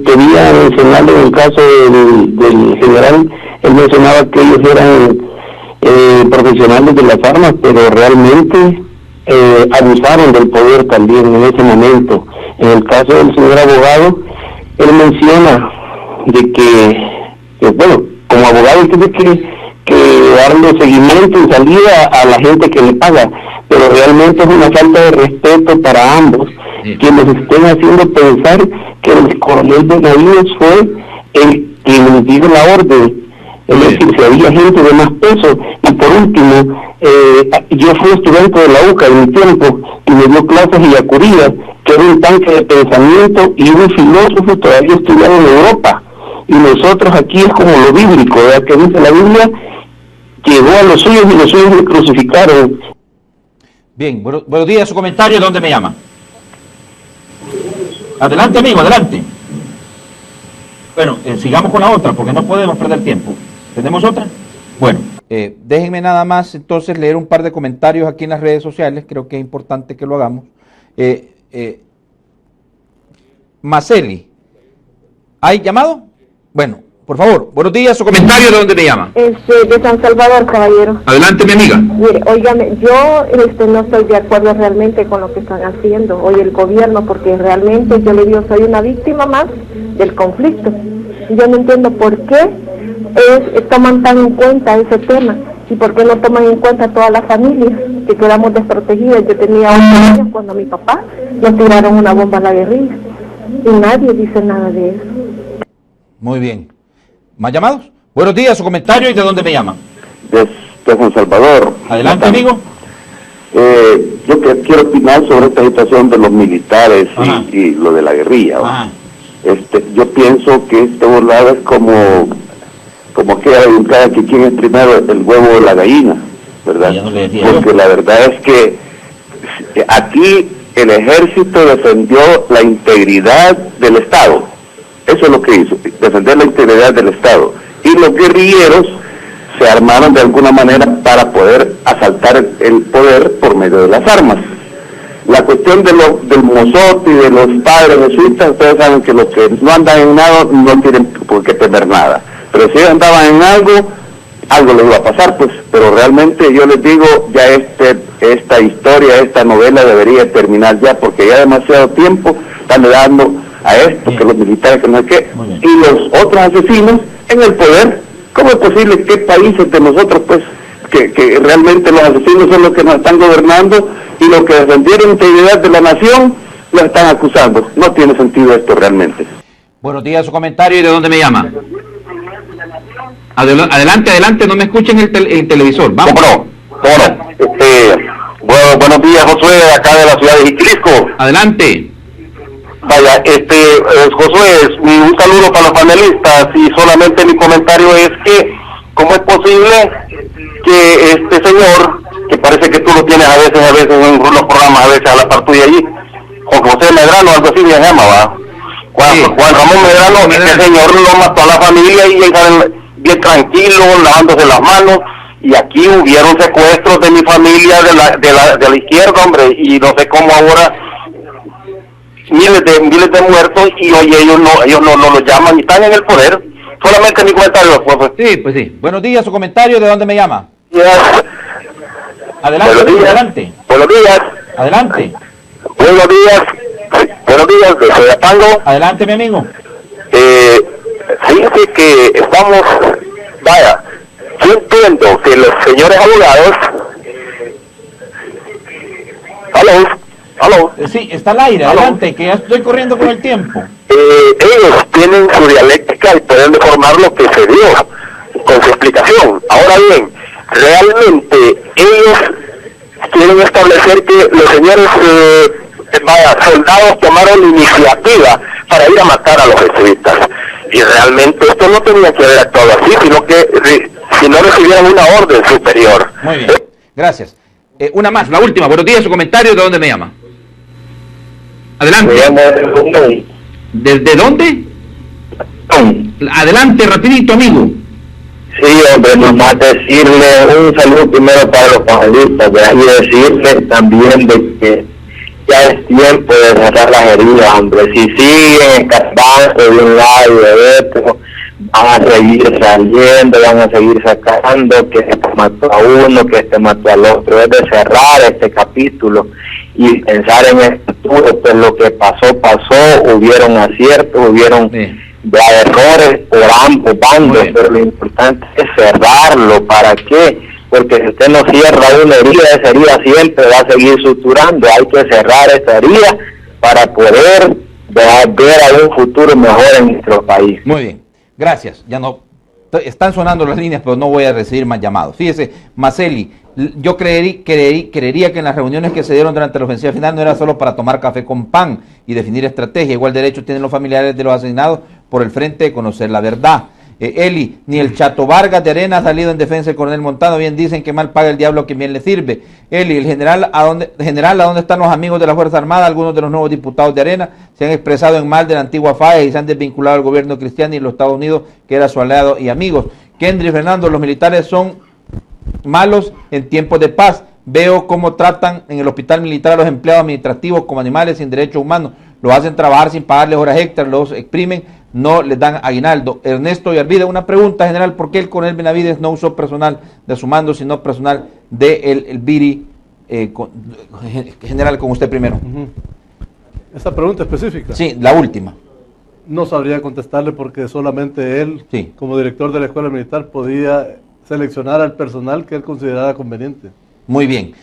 Quería mencionarle en el caso del general, él mencionaba que ellos eran profesionales de las armas, pero realmente abusaron del poder también en ese momento. En el caso del señor abogado, él menciona de que bueno, como abogado tiene que darle seguimiento y salida a la gente que le paga, pero realmente es una falta de respeto para ambos, que nos estén haciendo pensar que el coronel Benavides fue el que nos dio la orden. Es decir, si había gente de más peso. Y por último, yo fui estudiante de la UCA en mi tiempo y me dio clases en Yacuría, que era un tanque de pensamiento y un filósofo todavía estudiado en Europa. Y nosotros aquí es como lo bíblico, ¿verdad? Que dice la Biblia, llegó a los suyos y los suyos le crucificaron. Bien, buenos días, su comentario, ¿de dónde me llama? Adelante, amigo, adelante. Bueno, sigamos con la otra, porque no podemos perder tiempo. ¿Tenemos otra? Bueno, déjenme nada más entonces leer un par de comentarios aquí en las redes sociales, creo que es importante que lo hagamos. Maceli, ¿hay llamado? Bueno, por favor, buenos días, su comentario, ¿de dónde me llama? De San Salvador, caballero. Adelante, mi amiga. Mire, óigame, yo no estoy de acuerdo realmente con lo que están haciendo hoy el gobierno, porque realmente yo le digo, soy una víctima más del conflicto. Yo no entiendo por qué toman tan en cuenta ese tema y por qué no toman en cuenta todas las familias que quedamos desprotegidas. Yo tenía 8 años cuando a mi papá nos tiraron una bomba a la guerrilla y nadie dice nada de eso. Muy bien. ¿Más llamados? Buenos días, su comentario y de dónde me llaman. De San Salvador. Adelante, amigo. Yo quiero opinar sobre esta situación de los militares y lo de la guerrilla. Yo pienso que esto volado es como que cada que quien es primero el huevo o la gallina, ¿verdad? Porque la verdad es que aquí el ejército defendió la integridad del Estado. Eso es lo que hizo, defender la integridad del Estado. Y los guerrilleros se armaron de alguna manera para poder asaltar el poder por medio de las armas. La cuestión del mozote y de los padres jesuitas, ustedes saben que los que no andan en nada no tienen por qué temer nada. Pero si ellos andaban en algo les iba a pasar, pues. Pero realmente yo les digo, ya esta historia, esta novela debería terminar ya, porque ya demasiado tiempo están dando a esto, que los militares, que no sé qué, y los otros asesinos en el poder. ¿Cómo es posible que países de nosotros, pues, que realmente los asesinos son los que nos están gobernando y los que defendieron la integridad de la nación los están acusando? No tiene sentido esto realmente. Buenos días, su comentario y de dónde me llama. Adelante, no me escuchen el televisor. Vamos. Buenos días, Josué, acá de la ciudad de Jiquilisco. Adelante. Vaya, Josué, un saludo para los panelistas y solamente mi comentario es que, ¿cómo es posible que este señor, que parece que tú lo tienes a veces en los programas, a veces a la par tuya allí, Juan José Medrano, algo así se llama, ¿va? Juan Ramón Medrano, este señor lo mató a la familia y llegaron bien tranquilo, lavándose las manos, y aquí hubieron secuestros de mi familia de la izquierda, hombre, y no sé cómo ahora miles de muertos, y hoy ellos no los llaman y están en el poder. Solamente mi comentario, pues. Sí, pues sí. Buenos días, su comentario, ¿de dónde me llama? Adelante, adelante. Buenos días. Adelante. Buenos días, desde Apango. Adelante, mi amigo. Fíjese que estamos, vaya, yo entiendo que los señores abogados, ¿aló? Sí, está al aire, adelante, que ya estoy corriendo con el tiempo. Ellos tienen su dialéctica y pueden deformar lo que se dio con su explicación. Ahora bien, realmente ellos quieren establecer que los señores soldados tomaron iniciativa para ir a matar a los jesuitas, y realmente esto no tenía que haber actuado así, sino que si no recibieran una orden superior. Muy bien, gracias. Una más, la última. Buenos días, su comentario, ¿de dónde me llama? Adelante. ¿Desde dónde? Adelante, rapidito, amigo. Sí, hombre, nomás decirle un saludo primero para los panelistas, y decirle también de que ya es tiempo de cerrar las heridas, hombre. Si siguen escapando de un lado y de otro, van a seguir saliendo, van a seguir sacando que este mató a uno, que este mató al otro. Es de cerrar este capítulo y pensar en el futuro, pues lo que pasó, hubieron aciertos, hubieron errores por ambos bandos, pero lo importante es cerrarlo. ¿Para qué? Porque si usted no cierra una herida, esa herida siempre va a seguir suturando. Hay que cerrar esa herida para poder ver a un futuro mejor en nuestro país. Muy bien, gracias. Ya no están sonando las líneas, pero no voy a recibir más llamados. Fíjese, Maceli, yo creería que en las reuniones que se dieron durante la ofensiva final no era solo para tomar café con pan y definir estrategia. Igual derecho tienen los familiares de los asesinados por el frente de conocer la verdad. Eli, ni el Chato Vargas de Arena ha salido en defensa del coronel Montano. Bien dicen que mal paga el diablo a quien bien le sirve. Eli, el general, ¿a dónde están los amigos de la Fuerza Armada? Algunos de los nuevos diputados de Arena se han expresado en mal de la antigua FAE y se han desvinculado al gobierno cristiano y los Estados Unidos, que era su aliado y amigos. Kendry Fernando, los militares son malos en tiempos de paz. Veo cómo tratan en el hospital militar a los empleados administrativos como animales sin derechos humanos. Los hacen trabajar sin pagarles horas extras, los exprimen, no les dan aguinaldo. Ernesto Yarvide, una pregunta general: ¿por qué el coronel Benavides no usó personal de su mando, sino personal de el BIRI? General, con usted primero. ¿Esa pregunta específica? Sí, la última. No sabría contestarle porque solamente él, como director de la Escuela Militar, podía seleccionar al personal que él considerara conveniente. Muy bien.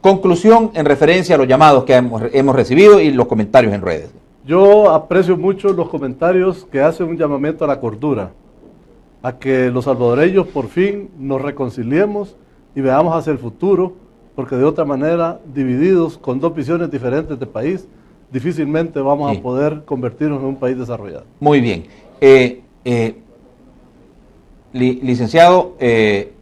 Conclusión en referencia a los llamados que hemos recibido y los comentarios en redes. Yo aprecio mucho los comentarios que hacen un llamamiento a la cordura, a que los salvadoreños por fin nos reconciliemos y veamos hacia el futuro, porque de otra manera, divididos con dos visiones diferentes de país, difícilmente vamos a poder convertirnos en un país desarrollado. Muy bien. Licenciado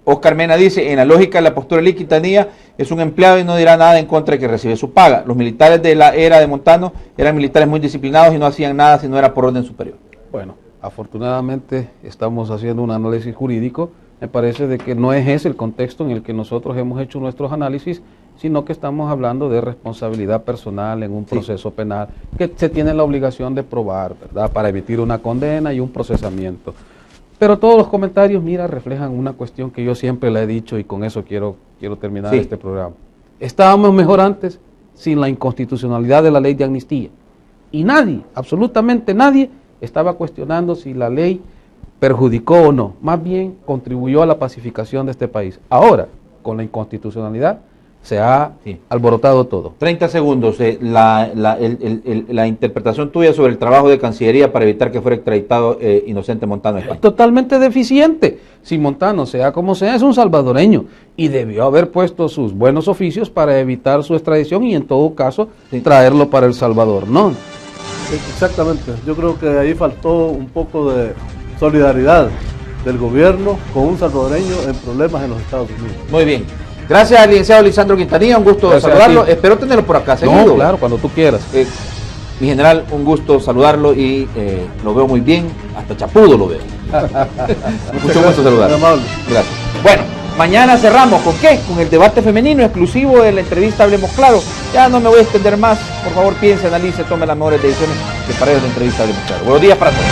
Oscar Mena dice: en la lógica de la postura de Quintanilla es un empleado y no dirá nada en contra de que recibe su paga. Los militares de la era de Montano eran militares muy disciplinados y no hacían nada si no era por orden superior. Bueno, afortunadamente estamos haciendo un análisis jurídico. Me parece de que no es ese el contexto en el que nosotros hemos hecho nuestros análisis, sino que estamos hablando de responsabilidad personal en un proceso penal que se tiene la obligación de probar, ¿verdad?, para emitir una condena y un procesamiento. Pero todos los comentarios, mira, reflejan una cuestión que yo siempre le he dicho, y con eso quiero terminar este programa. Estábamos mejor antes sin la inconstitucionalidad de la ley de amnistía. Y nadie, absolutamente nadie, estaba cuestionando si la ley perjudicó o no. Más bien contribuyó a la pacificación de este país. Ahora, con la inconstitucionalidad, se ha alborotado todo. 30 segundos, la interpretación tuya sobre el trabajo de Cancillería para evitar que fuera extraditado Inocente Montano a España. Totalmente deficiente. Si Montano, sea como sea, es un salvadoreño y debió haber puesto sus buenos oficios para evitar su extradición y en todo caso traerlo para El Salvador, ¿no? Exactamente, yo creo que ahí faltó un poco de solidaridad del gobierno con un salvadoreño en problemas en los Estados Unidos. Muy bien. Gracias al licenciado Lisandro Quintanilla, un gusto saludarlo. Espero tenerlo por acá seguido. No, claro, cuando tú quieras. Mi general, un gusto saludarlo y lo veo muy bien, hasta chapudo lo veo. Mucho gusto saludarlo. Gracias. Bueno, mañana cerramos, ¿con qué? Con el debate femenino exclusivo de la entrevista Hablemos Claro. Ya no me voy a extender más, por favor piense, analice, tome las mejores decisiones que para ellos la entrevista Hablemos Claro. Buenos días para todos.